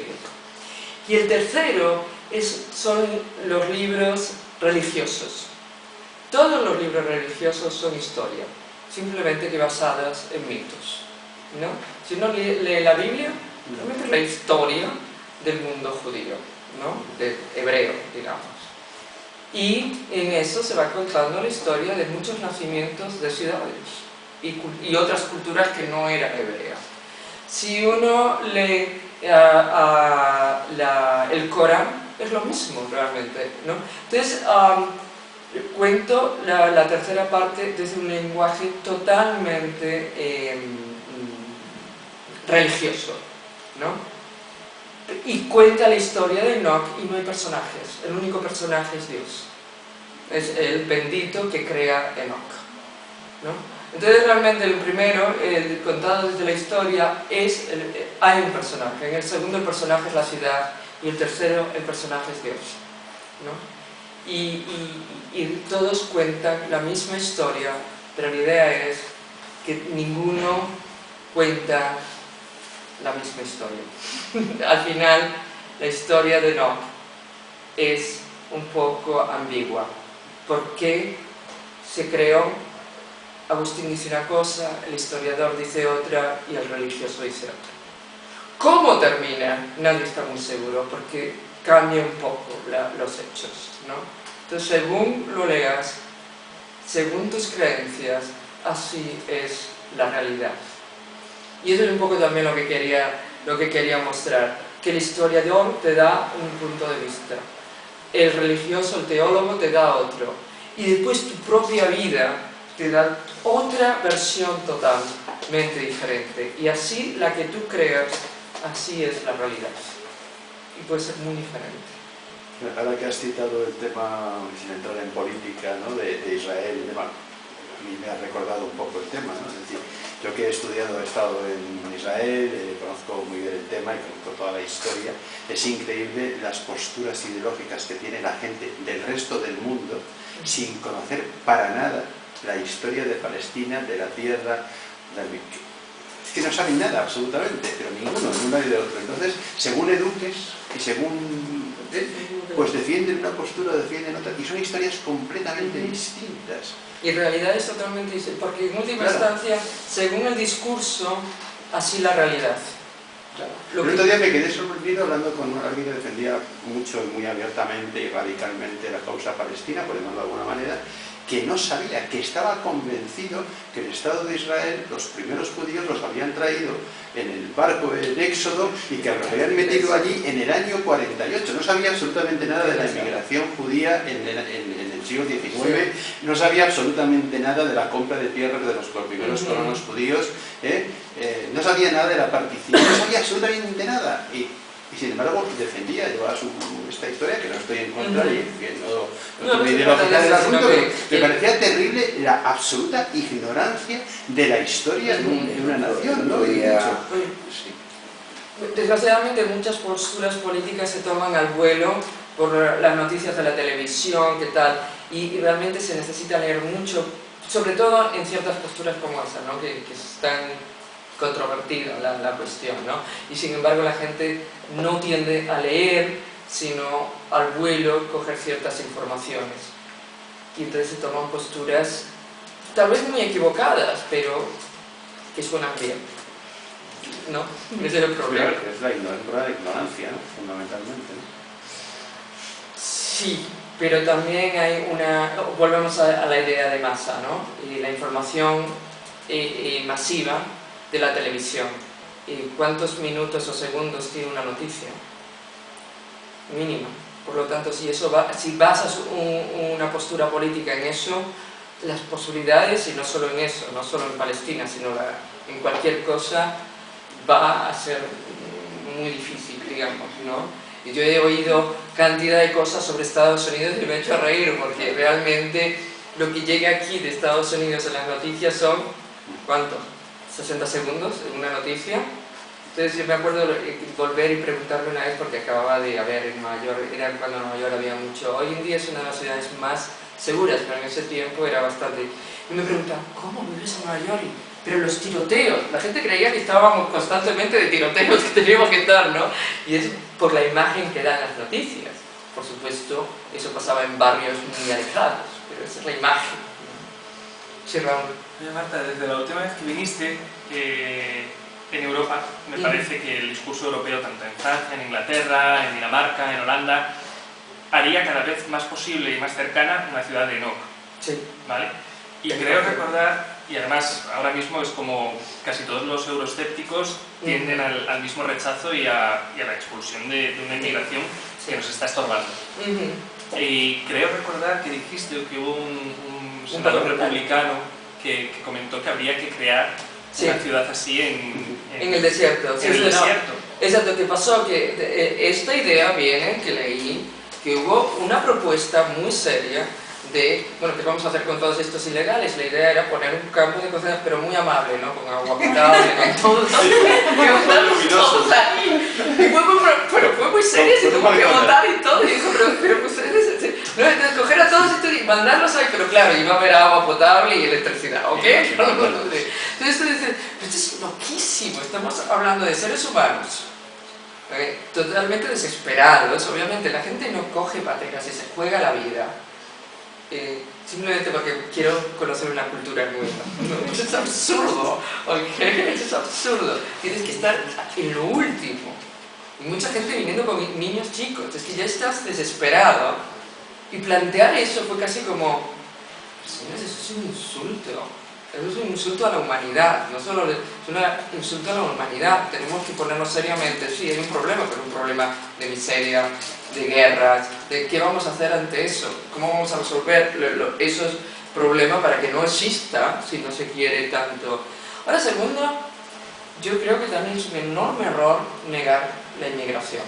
y el tercero son los libros religiosos. Todos los libros religiosos son historia, simplemente que basadas en mitos, ¿no? Si uno lee la Biblia, realmente es la historia del mundo judío, ¿no? De hebreo, digamos. Y en eso se va contando la historia de muchos nacimientos de ciudades y otras culturas que no eran hebreas. Si uno lee el Corán, es lo mismo realmente, ¿no? Entonces, cuento la tercera parte desde un lenguaje totalmente religioso, ¿no? Y cuenta la historia de Enoch y no hay personajes, el único personaje es Dios, es el bendito que crea Enoch, ¿no? Entonces realmente el primero, el contado desde la historia, hay un personaje, en el segundo el personaje es la ciudad y el tercero el personaje es Dios, ¿no? Y todos cuentan la misma historia, pero la idea es que ninguno cuenta la misma historia. Al final, la historia de Enoch es un poco ambigua. ¿Por qué se creó? Agustín dice una cosa, el historiador dice otra y el religioso dice otra. ¿Cómo termina? Nadie está muy seguro, porque cambia un poco los hechos, ¿no? Entonces, según lo leas, según tus creencias, así es la realidad. Y eso es un poco también lo que quería mostrar, que el historiador te da un punto de vista, el religioso, el teólogo te da otro, y después tu propia vida te da otra versión totalmente diferente, y así la que tú creas, así es la realidad, y puede ser muy diferente. Ahora que has citado el tema, sin entrar en política, ¿no? de Israel y demás, a mí me ha recordado un poco el tema, ¿no? Es decir, yo que he estado en Israel, conozco muy bien el tema y conozco toda la historia, es increíble las posturas ideológicas que tiene la gente del resto del mundo sin conocer para nada la historia de Palestina, de la tierra, es que no saben nada absolutamente, pero ninguno y de otro. Entonces, según eduques y según pues defienden una postura, defienden otra, y son historias completamente distintas. Y en realidad es totalmente distinto, porque en última instancia, según el discurso, así la realidad. Claro. El otro día me quedé sorprendido hablando con alguien que defendía mucho y muy abiertamente y radicalmente la causa palestina, por llamarlo de alguna manera, que no sabía, que estaba convencido que el Estado de Israel, los primeros judíos los habían traído en el barco del Éxodo y que los habían metido allí en el año 48. No sabía absolutamente nada de la inmigración judía en el siglo XIX, no sabía absolutamente nada de la compra de tierras de los primeros colonos judíos, no sabía nada de la partición, no sabía absolutamente nada. Y sin embargo defendía, llevaba esta historia, que no estoy en contra y que no No, tengo no, ideología del asunto, que- pero me parecía terrible la absoluta ignorancia de la historia de una nación, ¿no? Y de hecho, sí. Desgraciadamente muchas posturas políticas se toman al vuelo por las noticias de la televisión, qué tal, y realmente se necesita leer mucho, sobre todo en ciertas posturas como esa, ¿no? que es tan controvertida la cuestión, ¿no? Y sin embargo la gente no tiende a leer, sino al vuelo coger ciertas informaciones. Y entonces se toman posturas tal vez muy equivocadas, pero que suenan bien, ¿no? Ese es el problema. Claro, es la ignorancia, ¿no? Fundamentalmente, ¿no? Sí, pero también hay una... Volvemos a la idea de masa, ¿no? Y la información masiva de la televisión. ¿Cuántos minutos o segundos tiene una noticia? Mínima. Por lo tanto, si basas una postura política en eso, las posibilidades, y no solo en eso, no solo en Palestina, sino en cualquier cosa, va a ser muy difícil, digamos, ¿no? Y yo he oído cantidad de cosas sobre Estados Unidos y me he hecho a reír, porque realmente lo que llega aquí de Estados Unidos en las noticias son, ¿cuánto? 60 segundos en una noticia. Entonces yo me acuerdo volver y preguntarme una vez, porque acababa de haber en Nueva York, era cuando en Nueva York había mucho, hoy en día es una de las ciudades más seguras, pero en ese tiempo era bastante, y me preguntaban, ¿cómo vives en Nueva York? Pero los tiroteos, la gente creía que estábamos constantemente de tiroteos que teníamos que estar, ¿no? Y es por la imagen que dan las noticias. Por supuesto, eso pasaba en barrios muy alejados, pero esa es la imagen. Sí, Raúl. Oye, Marta, desde la última vez que viniste en Europa, me parece que el discurso europeo, tanto en Francia, en Inglaterra, en Dinamarca, en Holanda, haría cada vez más posible y más cercana una ciudad de Enoch. Sí. ¿Vale? Y creo recordar, y además ahora mismo es como casi todos los euroescépticos tienden al mismo rechazo y a la expulsión de una inmigración que nos está estorbando. Y creo recordar que dijiste que hubo un senador republicano que comentó que habría que crear una ciudad así en el desierto. En el desierto. Exacto, que pasó que esta idea viene, que leí, que hubo una propuesta muy seria de, bueno, ¿qué vamos a hacer con todos estos ilegales? La idea era poner un campo de cocina, pero muy amable, ¿no? Con agua potable, con todo. Pero fue muy serio, se tuvo que votar y todo. Y dijo, pero ustedes, no, coger a todos estos y mandarlos ahí, pero claro, iba a haber agua potable y electricidad, ¿ok? Entonces tú dices, esto es loquísimo, estamos hablando de seres humanos. Totalmente desesperados, obviamente la gente no coge patecas y se juega la vida simplemente porque quiero conocer una cultura nueva. Eso es absurdo, ¿ok? Eso es absurdo. Tienes que estar en lo último. Y mucha gente viniendo con niños chicos, es que ya estás desesperado. Y plantear eso fue casi como, señores, eso es un insulto. Eso es un insulto a la humanidad, no solo es un insulto a la humanidad. Tenemos que ponernos seriamente, sí, hay un problema, pero un problema de miseria, de guerras, de qué vamos a hacer ante eso, cómo vamos a resolver esos problemas para que no exista si no se quiere tanto. Ahora, segundo, yo creo que también es un enorme error negar la inmigración.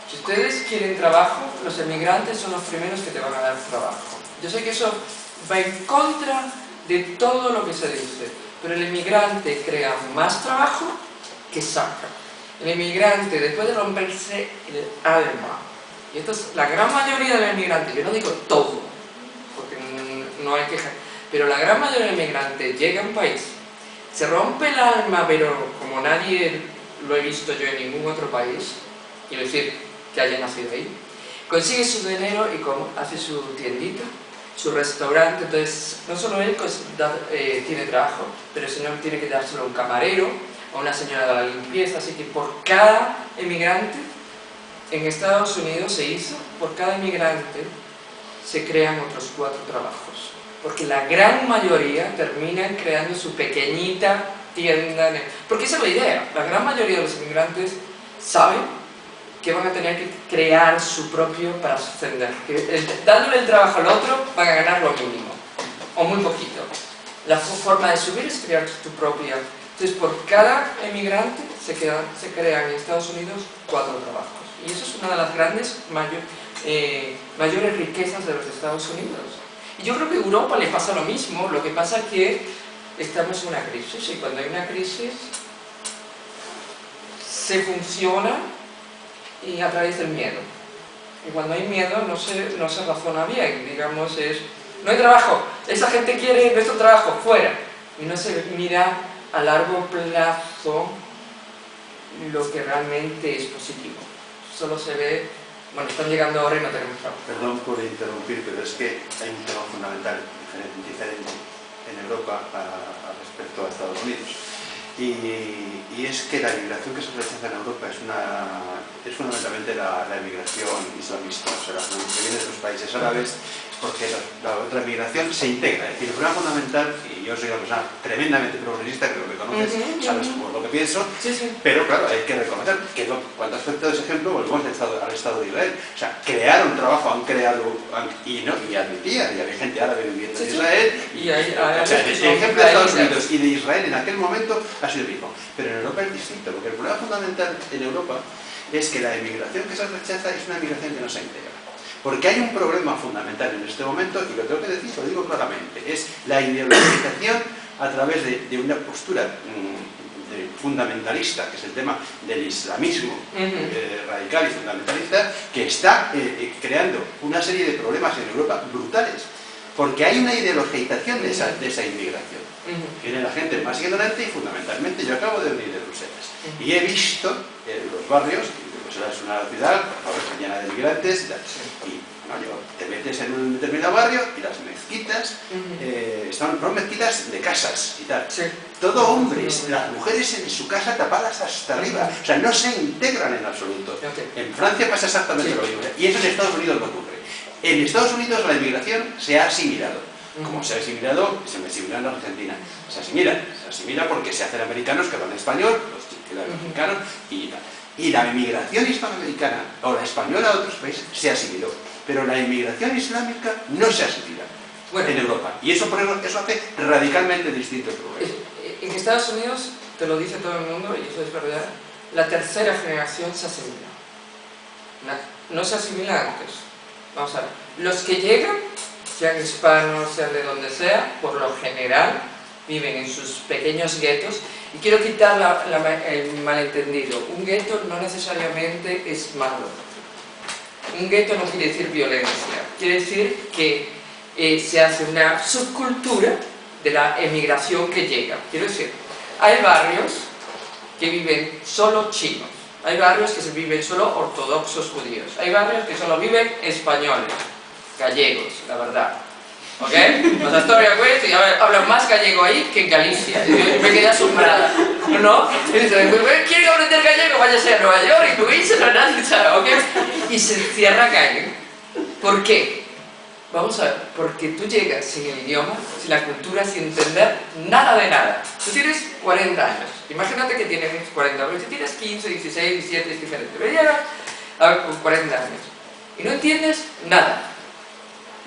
Si ustedes quieren trabajo, los emigrantes son los primeros que te van a dar trabajo. Yo sé que eso va en contra de todo lo que se dice, pero el inmigrante crea más trabajo que saca. El inmigrante, después de romperse el alma, y esto es la gran mayoría de los inmigrantes, yo no digo todo, porque no hay queja, pero la gran mayoría de los inmigrantes llega a un país, se rompe el alma, pero como nadie lo he visto yo en ningún otro país, quiero decir que haya nacido ahí, consigue su dinero y hace su tiendita, su restaurante. Entonces no solo él tiene trabajo, pero sino tiene que dárselo a un camarero, a una señora de la limpieza, así que por cada emigrante en Estados Unidos se hizo, por cada emigrante se crean otros 4 trabajos, porque la gran mayoría terminan creando su pequeñita tienda, porque esa es la idea, la gran mayoría de los inmigrantes saben que van a tener que crear su propio para ascender, que dándole el trabajo al otro van a ganar lo mínimo, o muy poquito. La forma de subir es crear tu propia. Entonces por cada emigrante se crean en Estados Unidos 4 trabajos. Y eso es una de las grandes mayores riquezas de los Estados Unidos. Y yo creo que a Europa le pasa lo mismo, lo que pasa es que estamos en una crisis, y cuando hay una crisis se funciona y a través del miedo. Y cuando hay miedo no se razona bien, digamos, no hay trabajo, esa gente quiere nuestro trabajo, fuera. Y no se mira a largo plazo lo que realmente es positivo. Solo se ve, bueno, están llegando ahora y no tenemos trabajo. Perdón por interrumpir, pero es que hay un tema fundamental diferente en Europa respecto a Estados Unidos. Y es que la inmigración que se rechaza en Europa es fundamentalmente la inmigración islamista, o sea, la que viene de los países árabes, porque la otra inmigración se integra. Es decir, el problema fundamental, y yo soy una persona tremendamente progresista, creo que conoces, sabes por lo que pienso, pero claro, hay que reconocer que cuando aspecto de ese ejemplo volvemos al Estado de Israel. O sea, crearon trabajo, han creado, y admitían, y había gente árabe viviendo en Israel, o sea, el ejemplo de Estados Unidos y de Israel en aquel momento ha sido el mismo. Pero en Europa es distinto, porque el problema fundamental en Europa es que la inmigración que se rechaza es una inmigración que no se integra. Porque hay un problema fundamental en este momento, y lo tengo que decir, lo digo claramente, es la ideologización a través de una postura fundamentalista, que es el tema del islamismo radical y fundamentalista, que está creando una serie de problemas en Europa brutales. Porque hay una ideologización de esa inmigración. Viene la gente más ignorante y fundamentalmente yo acabo de venir de Bruselas. Y he visto los barrios, Bruselas es una ciudad llena de migrantes, y bueno, te metes en un determinado barrio y las mezquitas son mezquitas de casas y tal. Todo hombres, las mujeres en su casa tapadas hasta arriba, o sea, no se integran en absoluto. En Francia pasa exactamente lo mismo, y eso en Estados Unidos no ocurre. En Estados Unidos la inmigración se ha asimilado, como se ha asimilado, se me asimila en Argentina. Se asimila porque se hacen americanos que hablan español, los que hablan mexicanos y tal. Y la inmigración hispanoamericana o la española a otros países se asimiló, pero la inmigración islámica no se asimila en Europa. Y eso hace radicalmente distinto el problema. En Estados Unidos, te lo dice todo el mundo, y eso es verdad, la tercera generación se asimila. No se asimila antes. Vamos a ver, los que llegan, sean hispanos, sean de donde sea, por lo general viven en sus pequeños guetos, y quiero quitar el malentendido. Un gueto no necesariamente es malo. Un gueto no quiere decir violencia, quiere decir que se hace una subcultura de la emigración que llega. Quiero decir, hay barrios que viven solo chinos, hay barrios que se viven solo ortodoxos judíos, hay barrios que solo viven españoles, gallegos, la verdad. ¿Ok? O sea, estoy de acuerdo, y hablan más gallego ahí que en Galicia. Y me quedé asombrada. ¿No? Y dice, ¿quieren aprender gallego? Váyase a Nueva York y tuviese la nada, ¿ok? Y se encierra calle. ¿Por qué? Vamos a ver, porque tú llegas sin el idioma, sin la cultura, sin entender nada de nada. Tú tienes 40 años. Imagínate que tienes 40 años. Si tienes 15, 16, 17, es diferente. Pero llegas con 40 años y no entiendes nada.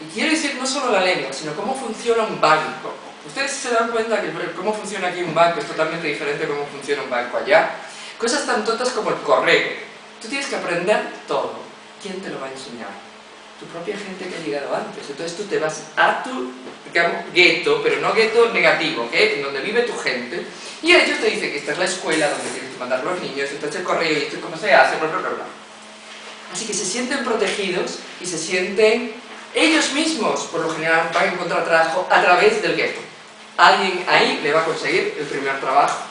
Y quiero decir no solo la lengua, sino cómo funciona un banco. Ustedes se dan cuenta que cómo funciona aquí un banco es totalmente diferente de cómo funciona un banco allá. Cosas tan tontas como el correo. Tú tienes que aprender todo. ¿Quién te lo va a enseñar? Tu propia gente que ha llegado antes. Entonces tú te vas a tu, digamos, gueto, pero no gueto negativo, ¿ok? En donde vive tu gente. Y ellos te dicen que esta es la escuela donde tienes que mandar a los niños, este es el correo y esto es cómo se hace, bla, bla, bla, bla. Así que se sienten protegidos y se sienten... Ellos mismos, por lo general, van a encontrar trabajo a través del gueto. Alguien ahí le va a conseguir el primer trabajo.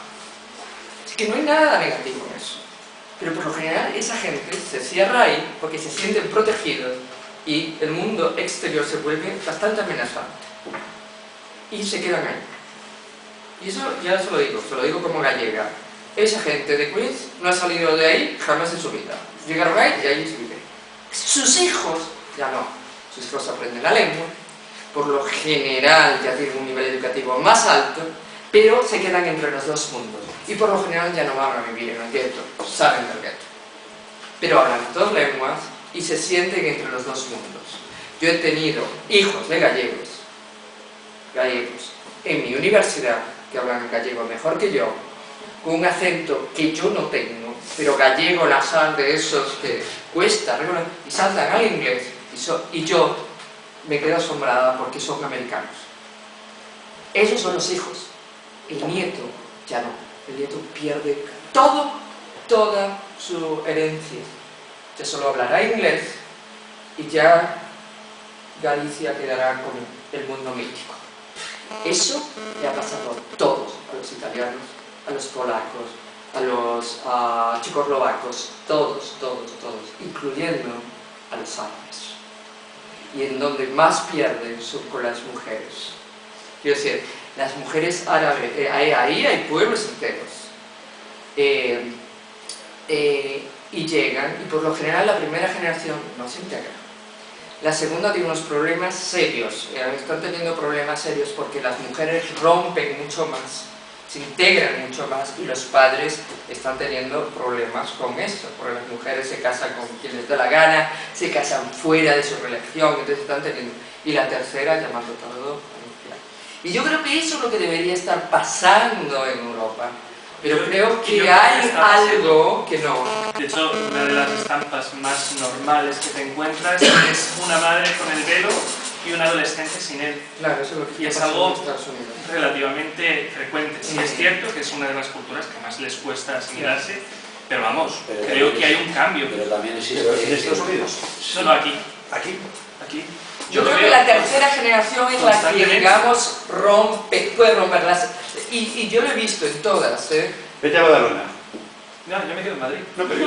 Así que no hay nada negativo en eso. Pero por lo general esa gente se cierra ahí porque se sienten protegidos y el mundo exterior se vuelve bastante amenazante. Y se quedan ahí. Y eso ya se lo digo como gallega. Esa gente de Queens no ha salido de ahí jamás en su vida. Llegaron ahí y ahí se viven. Sus hijos ya no. Sus hijos aprenden la lengua, por lo general ya tienen un nivel educativo más alto, pero se quedan entre los dos mundos. Y por lo general ya no van a vivir en el gueto, salen del gueto. Pero hablan dos lenguas y se sienten entre los dos mundos. Yo he tenido hijos de gallegos en mi universidad, que hablan gallego mejor que yo, con un acento que yo no tengo, pero gallego nasal de esos que cuesta, y saltan al inglés, y yo me quedo asombrada porque son americanos. Esos son los hijos. El nieto ya no. El nieto pierde toda su herencia. Ya solo hablará inglés y ya Galicia quedará como el mundo mítico. Eso le ha pasado a todos, a los italianos, a los polacos, a los checoslovacos, todos, incluyendo a los árabes. Y en donde más pierden son con las mujeres. Quiero decir, las mujeres árabes, ahí hay pueblos enteros. Y llegan, y por lo general la primera generación no se integra. La segunda tiene unos problemas serios, están teniendo problemas serios porque las mujeres rompen mucho más, se integran mucho más, y los padres están teniendo problemas con eso, porque las mujeres se casan con quien les da la gana, se casan fuera de su religión, entonces están teniendo... Y la tercera, llamando todo, y yo creo que eso es lo que debería estar pasando en Europa. Pero creo que hay algo que no. De hecho, una de las estampas más normales que te encuentras es una madre con el velo y un adolescente sin él. Claro, eso es lo que y es algo relativamente frecuente. Sí, es cierto que es una de las culturas que más les cuesta asimilarse, pero vamos, creo que hay un cambio. Pero también existe en Estados Unidos. Solo aquí. Aquí. Yo creo que la tercera generación es la que, digamos, puede romperlas. Y yo lo he visto en todas, ¿eh? Vete a Badalona. No, yo me quedo en Madrid. No, pero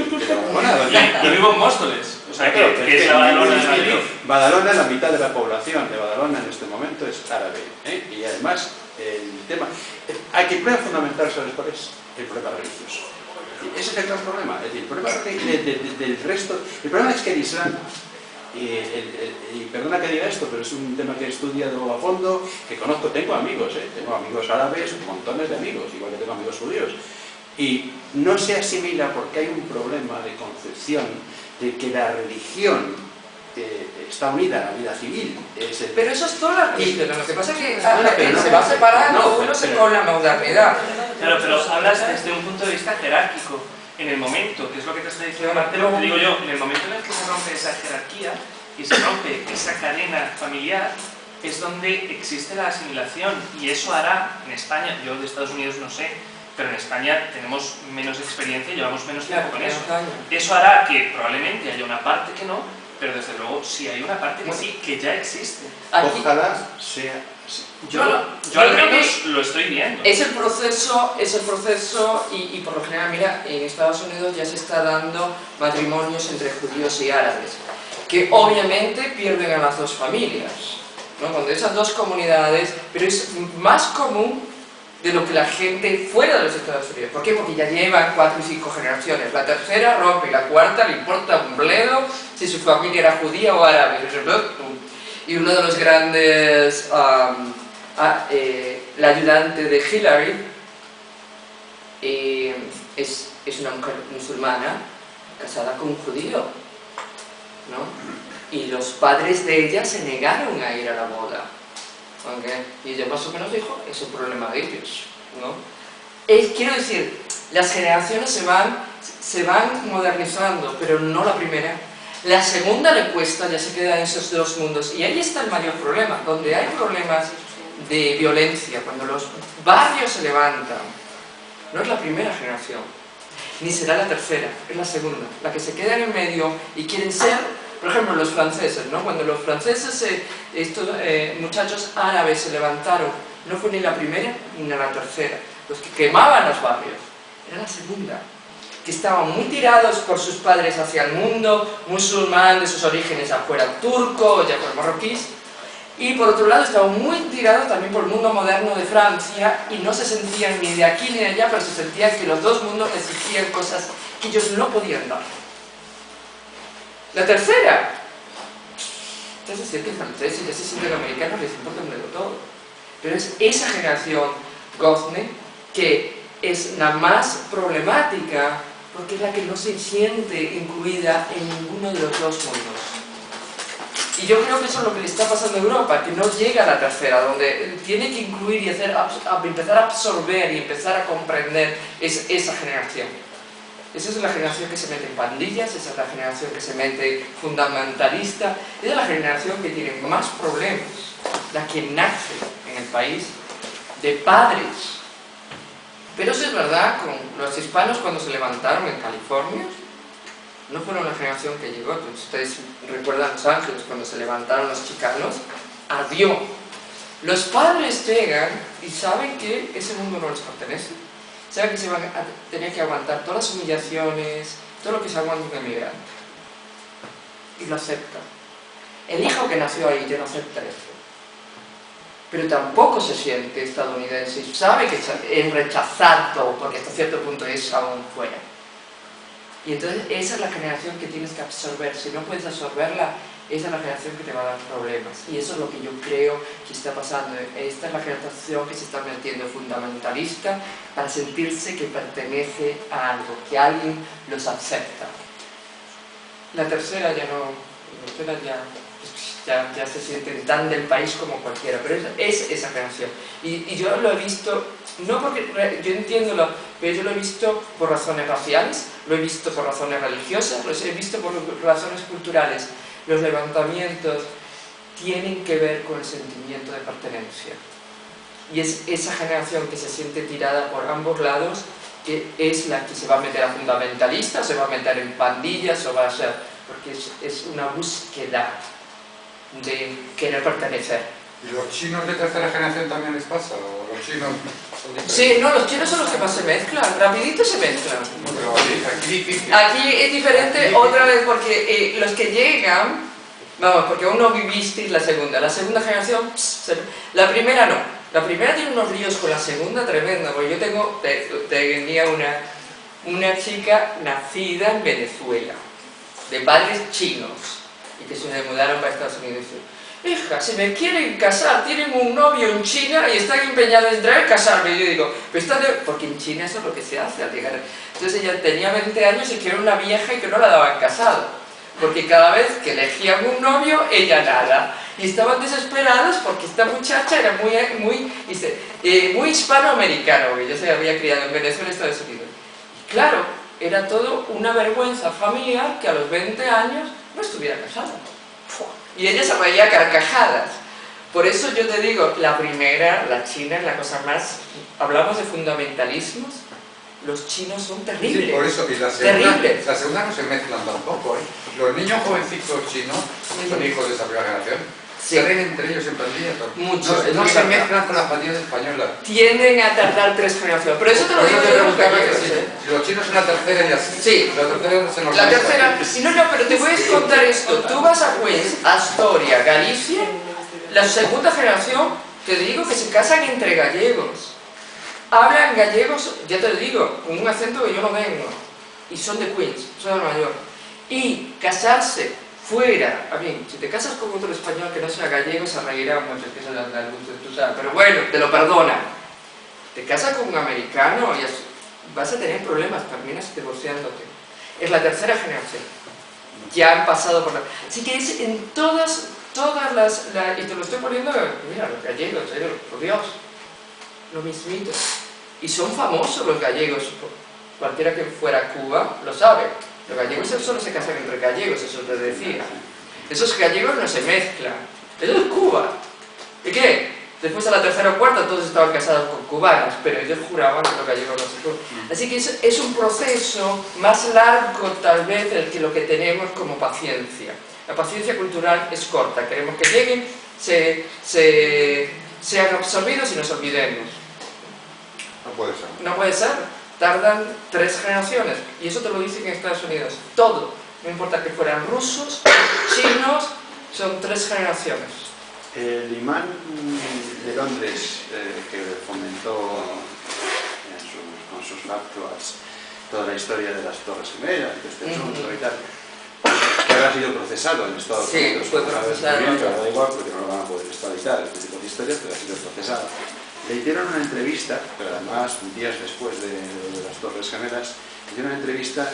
Badalona, y vivo en Móstoles. O sea, que es la Badalona de Madrid. Badalona, la mitad de la población de Badalona en este momento es árabe. Y además, el tema... Aquí el problema fundamental, ¿sabes cuál es? El problema religioso. Ese es el gran problema. Es decir, el problema del resto... El problema es que el Islam... Y perdona que diga esto, pero es un tema que he estudiado a fondo, que conozco, tengo amigos árabes, montones de amigos, igual que tengo amigos judíos, y no se asimila porque hay un problema de concepción de que la religión está unida a la vida civil. Pero eso es toda la religión, lo que pasa es que se va separando, uno se pone la modernidad. Claro, pero hablas desde un punto de vista jerárquico. En el momento, que es lo que te está diciendo Marcelo, te digo yo, en el momento en el que se rompe esa jerarquía y se rompe esa cadena familiar, es donde existe la asimilación, y eso hará en España, yo de Estados Unidos no sé, pero en España tenemos menos experiencia y llevamos menos tiempo con eso. Eso hará que probablemente haya una parte que no, pero desde luego sí hay una parte que sí, que ya existe. Ojalá sea... Yo al menos lo estoy viendo. Es el proceso y por lo general, mira, en Estados Unidos ya se está dando matrimonios entre judíos y árabes, que obviamente pierden a las dos familias, ¿no? Cuando esas dos comunidades, pero es más común de lo que la gente fuera de los Estados Unidos. ¿Por qué? Porque ya llevan 4 y 5 generaciones. La tercera rompe y la cuarta le importa un bledo si su familia era judía o árabe. Y uno de los grandes, la ayudante de Hillary, es una mujer musulmana casada con un judío, ¿no? Y los padres de ella se negaron a ir a la boda, ¿okay? Y ella más o menos dijo, es un problema de ellos, ¿no? Quiero decir, las generaciones se van modernizando, pero no la primera. La segunda le cuesta, ya se queda en esos dos mundos, y ahí está el mayor problema, donde hay problemas de violencia, cuando los barrios se levantan. No es la primera generación, ni será la tercera, es la segunda, la que se queda en el medio y quieren ser, por ejemplo, los franceses, ¿no? Cuando los franceses, estos muchachos árabes se levantaron, no fue ni la primera ni la tercera, los que quemaban los barrios, era la segunda, que estaban muy tirados por sus padres hacia el mundo musulmán, de sus orígenes afuera turco, ya por marroquíes, y por otro lado estaban muy tirados también por el mundo moderno de Francia, y no se sentían ni de aquí ni de allá, pero se sentían que los dos mundos exigían cosas que ellos no podían dar. La tercera, ya se sienten franceses, ya se sienten americanos, les importa un dedo todo, pero es esa generación gozne que es la más problemática, porque es la que no se siente incluida en ninguno de los dos mundos. Y yo creo que eso es lo que le está pasando a Europa, que no llega a la tercera, donde tiene que incluir y empezar a absorber y empezar a comprender esa generación. Esa es la generación que se mete en pandillas, esa es la generación que se mete fundamentalista, esa es la generación que tiene más problemas, la que nace en el país, de padres. Pero eso es verdad, con los hispanos cuando se levantaron en California, no fueron la generación que llegó. Ustedes recuerdan Los Ángeles, cuando se levantaron los chicanos, ardió. Los padres llegan y saben que ese mundo no les pertenece. Saben que se van a tener que aguantar todas las humillaciones, todo lo que se aguanta un emigrante. Y lo aceptan. El hijo que nació ahí ya no acepta eso. Pero tampoco se siente estadounidense y sabe que es rechazar todo, porque hasta cierto punto es aún fuera. Y entonces esa es la generación que tienes que absorber. Si no puedes absorberla, esa es la generación que te va a dar problemas. Y eso es lo que yo creo que está pasando. Esta es la generación que se está metiendo fundamentalista para sentirse que pertenece a algo, que alguien los acepta. La tercera ya no, ya se sienten tan del país como cualquiera, pero es esa generación. Y yo lo he visto, no porque yo entiendo, pero yo lo he visto por razones raciales, lo he visto por razones religiosas, lo he visto por razones culturales. Los levantamientos tienen que ver con el sentimiento de pertenencia. Y es esa generación que se siente tirada por ambos lados, que es la que se va a meter a fundamentalista, se va a meter en pandillas, o va a ser, porque es una búsqueda de querer pertenecer. ¿Y los chinos de tercera generación también les pasa? ¿O los chinos son diferentes? Sí, no, los chinos son los que más se mezclan, rapidito se mezclan. No, pero aquí difícil. Aquí es diferente otra vez porque los que llegan, vamos, porque aún no vivisteis la segunda generación, la primera no, la primera tiene unos líos con la segunda tremenda, porque yo tenía una chica nacida en Venezuela, de padres chinos, y que se mudaron para Estados Unidos. Hija, si me quieren casar, tienen un novio en China y están empeñados en traer casarme. Y yo digo, porque en China eso es lo que se hace al llegar. Entonces ella tenía 20 años y que era una vieja y que no la daban casado. Porque cada vez que elegían un novio, ella nada. Y estaban desesperados porque esta muchacha era muy hispanoamericana, porque ella se había criado en Venezuela y Estados Unidos. Y claro, era todo una vergüenza familiar que a los 20 años no estuviera casada. Y ella se reía a carcajadas. Por eso yo te digo, la primera, la China, es la cosa más... Hablamos de fundamentalismos, los chinos son terribles. Sí, por eso, y la segunda no se mezclan tampoco, ¿eh? Los niños jovencitos chinos son hijos de esa primera generación. Sí. Se ven entre ellos en pandillas. Mucho. No se mezclan con las pandillas españolas. Tienden a tardar 3 generaciones. Pero eso te lo Por digo eso te yo, los preguntaba gallegos, que si los chinos son la tercera y así. Sí. La tercera se nos La tercera, no, pero te voy a contar esto. Tú vas a Queens, Astoria, Galicia, la segunda generación, te digo que se casan entre gallegos. Hablan gallegos, ya te lo digo, con un acento que yo no tengo. Y son de Queens, son de Nueva York. Y casarse fuera, a mí, si te casas con otro español que no sea gallego, se reirán mucho, que eso es andaluz, tú sabes. Pero bueno, te lo perdonan. Te casas con un americano y vas a tener problemas, terminas divorciándote. Es la tercera generación. Ya han pasado por la... Así que es en todas las... Y te lo estoy poniendo, mira, los gallegos, por Dios, lo mismito. Y son famosos los gallegos, cualquiera que fuera a Cuba lo sabe. Los gallegos solo se casan entre gallegos, eso te decía. Esos gallegos no se mezclan. Eso es Cuba. ¿Y qué? Después a la tercera o cuarta todos estaban casados con cubanos, pero ellos juraban que los gallegos no se pueden. Así que es un proceso más largo tal vez del que lo que tenemos como paciencia. La paciencia cultural es corta, queremos que lleguen, sean absorbidos y nos olvidemos. No puede ser. No puede ser. Tardan 3 generaciones, y eso te lo dicen en Estados Unidos. Todo, no importa que fueran rusos, chinos, son 3 generaciones. El imán de Londres que fomentó con sus laptops toda la historia de las Torres Gemelas y este asunto y tal, que ahora ha sido procesado en Estados Unidos. Sí, fue procesado. Da igual porque no lo van a poder extraditar, este tipo de historias, pero ha sido procesado. Le hicieron una entrevista, pero además días después de las Torres Gemelas, le hicieron una entrevista,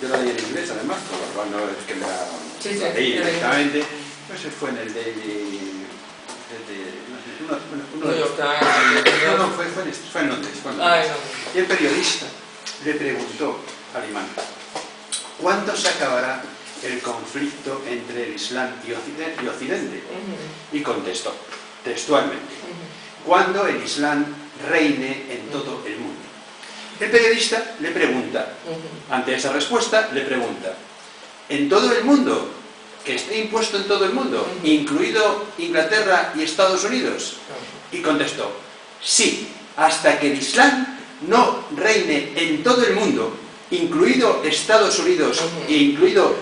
yo la leí en inglés además, por lo cual no es que la leí directamente, no sé, fue en el Daily... fue en Londres. Y el periodista le preguntó alemán: ¿cuándo se acabará el conflicto entre el Islam y Occidente? Y contestó textualmente: cuando el Islam reine en todo el mundo. El periodista le pregunta, ante esa respuesta, le pregunta: ¿en todo el mundo? ¿Que esté impuesto en todo el mundo, incluido Inglaterra y Estados Unidos? Y contestó: sí, hasta que el Islam no reine en todo el mundo, incluido Estados Unidos e incluido,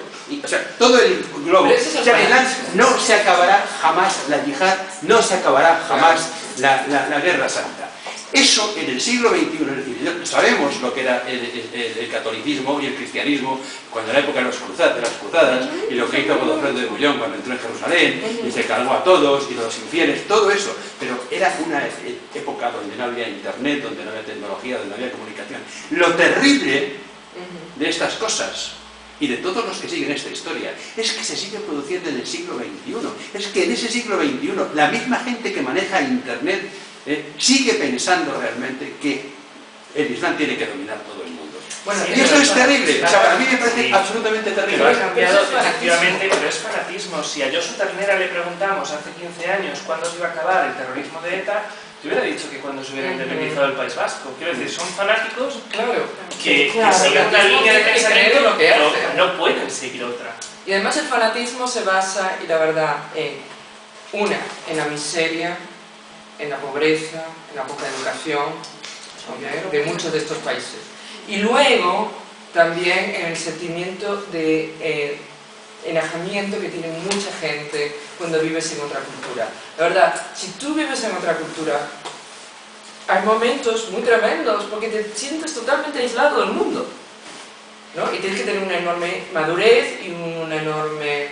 o sea, todo el globo, o sea, el Islam, no se acabará jamás la yihad, no se acabará jamás la guerra santa. Eso en el siglo XXI, es decir, sabemos lo que era el catolicismo y el cristianismo cuando en la época de las cruzadas, y lo que hizo Godofredo de Bouillon cuando entró en Jerusalén y se cargó a todos y los infieles, todo eso, pero era una época donde no había internet, donde no había tecnología, donde no había comunicación. Lo terrible de estas cosas y de todos los que siguen esta historia es que se sigue produciendo en el siglo XXI. Es que en ese siglo XXI la misma gente que maneja internet sigue pensando realmente que el Islam tiene que dominar todo el mundo. Bueno, y eso es terrible. O sea, para mí me parece absolutamente terrible. Pero ha cambiado, efectivamente, pero es fanatismo. Si a Josu Ternera le preguntamos hace 15 años cuándo se iba a acabar el terrorismo de ETA, te hubiera dicho que cuando se hubiera independizado el País Vasco. Quiero decir, son fanáticos que siguen una línea de pensamiento lo que hacen. no pueden seguir otra. Y además el fanatismo se basa, y la verdad, en la miseria, en la pobreza, en la poca educación, ¿okay?, de muchos de estos países. Y luego también en el sentimiento de enajamiento que tiene mucha gente cuando vives en otra cultura. La verdad, si tú vives en otra cultura, hay momentos muy tremendos porque te sientes totalmente aislado del mundo, ¿no? Y tienes que tener una enorme madurez y una enorme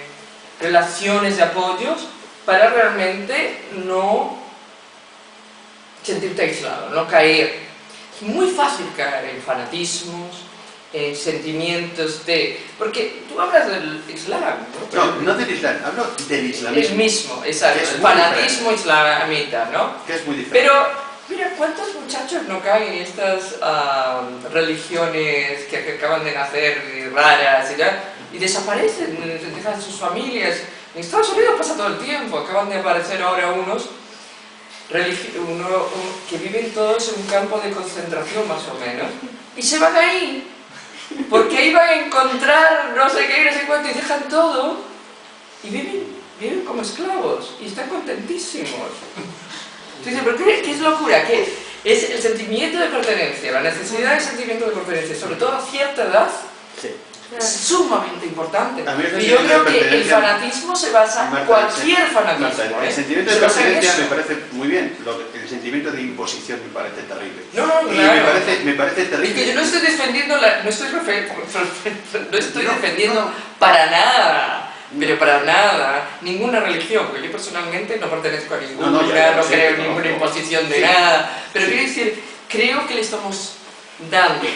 relaciones de apoyos para realmente no sentirte aislado, no caer. Es muy fácil caer en fanatismos, en sentimientos de... Porque tú hablas del Islam, ¿no? No del Islam, hablo del islamismo. El mismo, exacto, el fanatismo islamita, ¿no? Que es muy diferente. Pero, mira, ¿cuántos muchachos no caen en estas religiones que acaban de nacer raras y desaparecen, dejan sus familias? En Estados Unidos pasa todo el tiempo, acaban de aparecer ahora unos que viven todos en un campo de concentración más o menos y se van ahí porque ahí van a encontrar no sé qué, no sé cuánto y dejan todo y viven como esclavos y están contentísimos. Entonces, ¿pero qué es locura? ¿Qué? Es el sentimiento de pertenencia, la necesidad del sentimiento de pertenencia, sobre todo a cierta edad. Sí. Es sumamente importante. Y yo creo que el fanatismo se basa en cualquier fanatismo. El sentimiento de pertenencia me parece muy bien, el sentimiento de imposición me parece terrible. No, y claro. me parece terrible. Y que yo no estoy defendiendo, no estoy defendiendo para nada, pero para nada, ninguna religión, porque yo personalmente no pertenezco a ninguna, no creo en ninguna imposición de nada. Pero quiero decir, creo que le estamos dando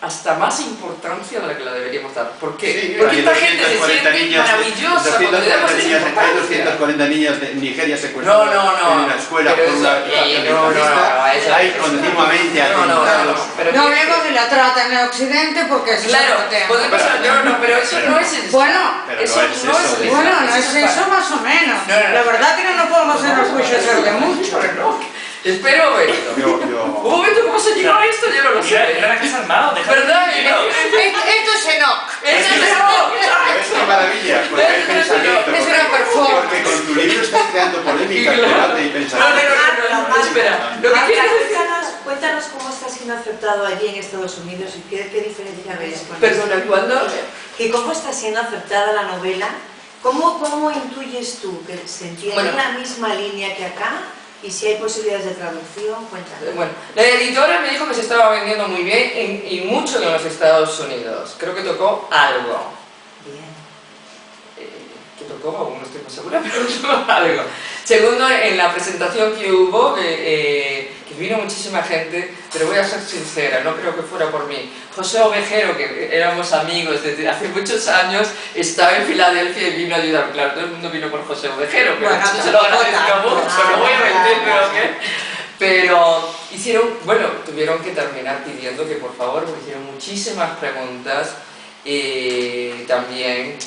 hasta más importancia de la que la deberíamos dar. ¿Por qué? Sí, porque esta gente se siente maravillosa cuando le damos esa importancia. Hay 240 niñas de Nigeria secuestradas en la escuela por una hay continuamente atentados. No hablemos de la trata en el occidente porque eso claro, es otro tema. podemos pero eso no es el... Bueno, eso no es el... Bueno, no es eso más o menos. La verdad que no podemos hacer orgullo de mucho. Espero esto. Un momento, ¿cómo se llegó a esto? Yo no lo sé. Era que es armado, ¿verdad? Esto es Enoch. ¡Eso es Enoch! Es una maravilla, porque hay pensamiento. Es una performance. Porque con tu libro estás creando polémica, debate y pensamiento. No, espera. Lo que quiero decir... Cuéntanos cómo está siendo aceptado allí en Estados Unidos y qué diferencia ves con Perdona, ¿cuándo? que cómo está siendo aceptada la novela, cómo intuyes tú que se entiende la misma línea que acá y si hay posibilidades de traducción, cuéntanos. Bueno, la editora me dijo que se estaba vendiendo muy bien y mucho en los Estados Unidos. Creo que tocó algo. Bien. ¿Qué tocó? Aún no estoy muy segura, pero tocó algo. Segundo, en la presentación que hubo, que vino muchísima gente, pero voy a ser sincera, no creo que fuera por mí. José Ovejero, que éramos amigos desde hace muchos años, estaba en Filadelfia y vino a ayudar. Claro, todo el mundo vino por José Ovejero, pero bueno, eso se lo agradezco mucho, no voy a mentir, pero bueno, tuvieron que terminar pidiendo que por favor, porque hicieron muchísimas preguntas también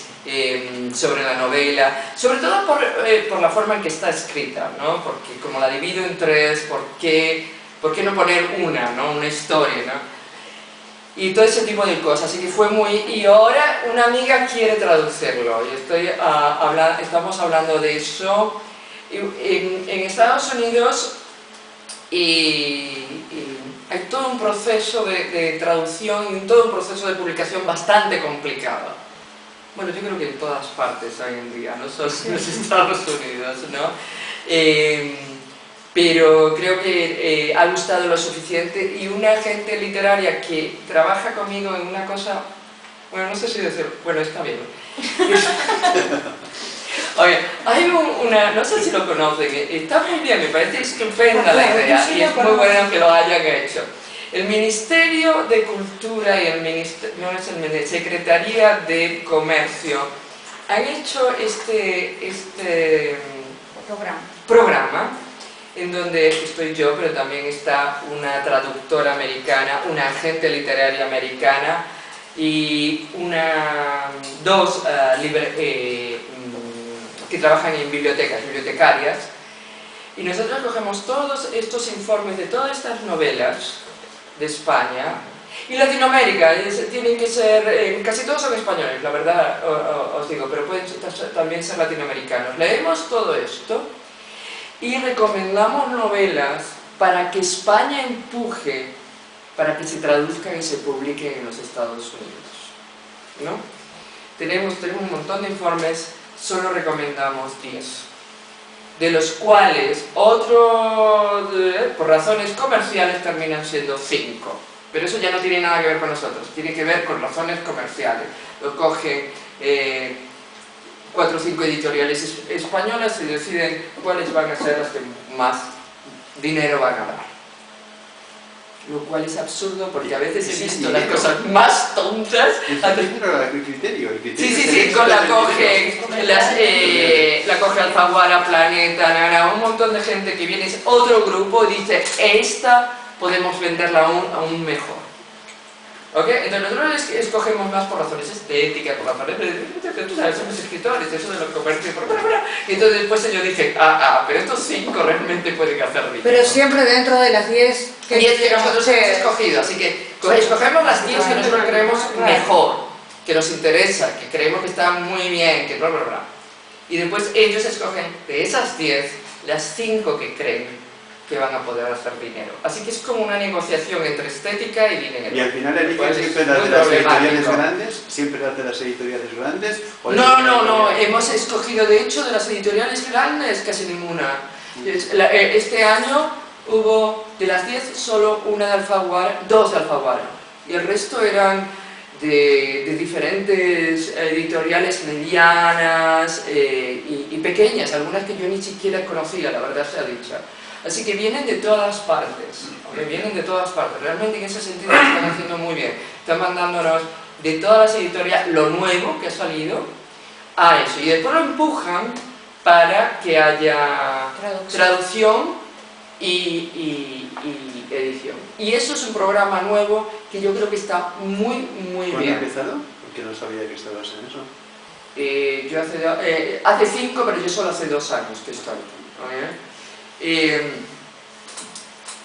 sobre la novela, sobre todo por la forma en que está escrita, ¿no? Porque como la divido en tres, ¿por qué no poner una historia, ¿no? Y todo ese tipo de cosas, así que fue muy... Y ahora una amiga quiere traducirlo, y estamos hablando de eso en Estados Unidos, y hay todo un proceso de traducción y todo un proceso de publicación bastante complicado. Bueno, yo creo que en todas partes hoy en día, no solo en los Estados Unidos, ¿no? Pero creo que ha gustado lo suficiente, y una agente literaria que trabaja conmigo en una cosa, bueno, no sé si decir, bueno, está bien. Oye, hay no sé si lo conocen, está muy bien, me parece estupenda la idea, y es muy bueno que lo hayan hecho. El Ministerio de Cultura y Secretaría de Comercio han hecho este programa, en donde estoy yo, pero también está una traductora americana, una agente literaria americana y dos que trabajan en bibliotecarias. Y nosotros cogemos todos estos informes de todas estas novelas de España y Latinoamérica, tienen que ser, casi todos son españoles, la verdad os digo, pero pueden también ser latinoamericanos. Leemos todo esto y recomendamos novelas para que España empuje para que se traduzcan y se publiquen en los Estados Unidos, ¿no? Tenemos un montón de informes, solo recomendamos 10, de los cuales por razones comerciales terminan siendo 5, pero eso ya no tiene nada que ver con nosotros, tiene que ver con razones comerciales. Lo cogen 4 o 5 editoriales españolas y deciden cuáles van a ser las que más dinero van a dar. Lo cual es absurdo, porque a veces he visto las cosas más tontas. El criterio. Sí, la coge Alfaguara, Planeta, un montón de gente que viene, es otro grupo y dice, esta podemos venderla aún mejor. ¿Ok? Entonces nosotros escogemos más por razones estéticas, por razones de, tú sabes, somos escritores, eso de los comercios, y entonces después ellos dicen, pero estos 5 realmente pueden hacer rico. Pero siempre dentro de las 10 que nosotros hemos escogido, así que escogemos las 10 que nosotros creemos mejor, que nos interesa, que creemos que están muy bien, que bla. Y después ellos escogen de esas 10, las 5 que creen que van a poder hacer dinero. Así que es como una negociación entre estética y dinero. ¿Y al final eligen siempre las de las editoriales grandes? ¿Siempre las de las editoriales grandes? No, hemos escogido, de hecho, de las editoriales grandes casi ninguna. Este año hubo, de las 10, solo una de Alfaguara, 2 de Alfaguara. Y el resto eran de diferentes editoriales medianas y pequeñas, algunas que yo ni siquiera conocía, la verdad sea dicha. Así que vienen de todas partes, realmente en ese sentido lo están haciendo muy bien. Están mandándonos de todas las editoriales lo nuevo que ha salido a eso, y después lo empujan para que haya traducción y edición. Y eso es un programa nuevo que yo creo que está muy bien. ¿Cuándo ha empezado? Porque no sabía que estabas en eso. Yo hace 5, pero yo solo hace 2 años que estoy.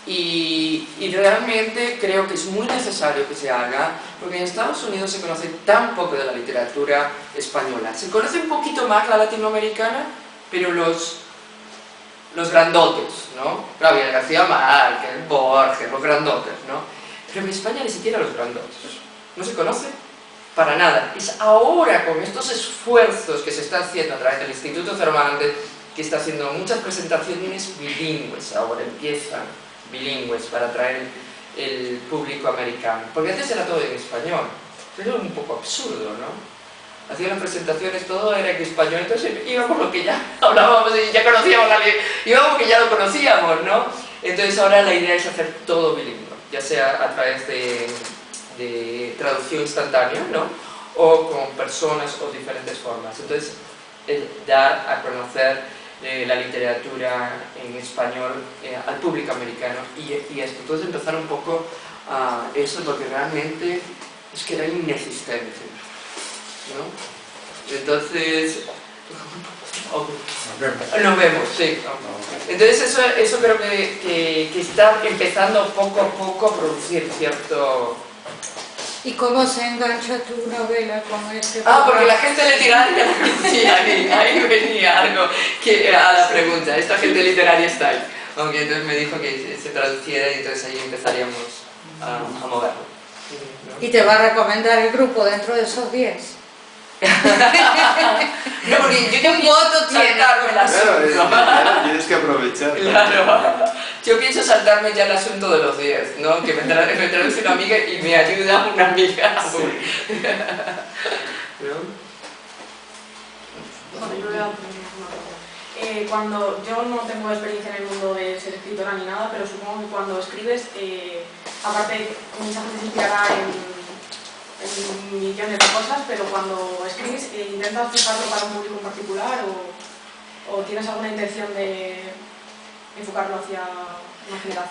Y realmente creo que es muy necesario que se haga, porque en Estados Unidos se conoce tan poco de la literatura española. Se conoce un poquito más la latinoamericana, pero los grandotes, ¿no? Gabriel García Márquez, Borges, los grandotes, ¿no? Pero en España ni siquiera los grandotes. No se conoce para nada. Es ahora, con estos esfuerzos que se están haciendo a través del Instituto Cervantes, que está haciendo muchas presentaciones bilingües, ahora empiezan bilingües para atraer el público americano, porque antes era todo en español, pero era un poco absurdo, ¿no? Hacían las presentaciones, todo era en español, entonces íbamos lo que ya hablábamos y ya conocíamos la lengua, íbamos que ya lo conocíamos, ¿no? Entonces ahora la idea es hacer todo bilingüe, ya sea a través de traducción instantánea, ¿no? O con personas o diferentes formas. Entonces, dar a conocer la literatura en español al público americano y esto. Entonces empezar un poco a eso, porque realmente es que era inexistente, ¿no? Entonces... Nos vemos, sí. Entonces eso creo que está empezando poco a poco a producir cierto... ¿Y cómo se engancha tu novela con este? Porque la gente literaria, sí, ahí venía algo a la pregunta. Esta gente literaria está ahí. Aunque entonces me dijo que se traduciera y entonces ahí empezaríamos a moverlo. ¿Y te va a recomendar el grupo dentro de esos 10? No, porque yo un voto tiene. Claro, tienes que aprovechar. Claro. Yo pienso saltarme ya el asunto de los 10, ¿no? Que me traduce una amiga y me ayuda una amiga. Sí. ¿No? Bueno, yo voy a cuando yo no tengo experiencia en el mundo de ser escritora ni nada, pero supongo que cuando escribes, aparte mucha gente se inspirará en millones de cosas, pero cuando escribes, ¿intentas fijarlo para un público en particular o tienes alguna intención de enfocarlo hacia una generación?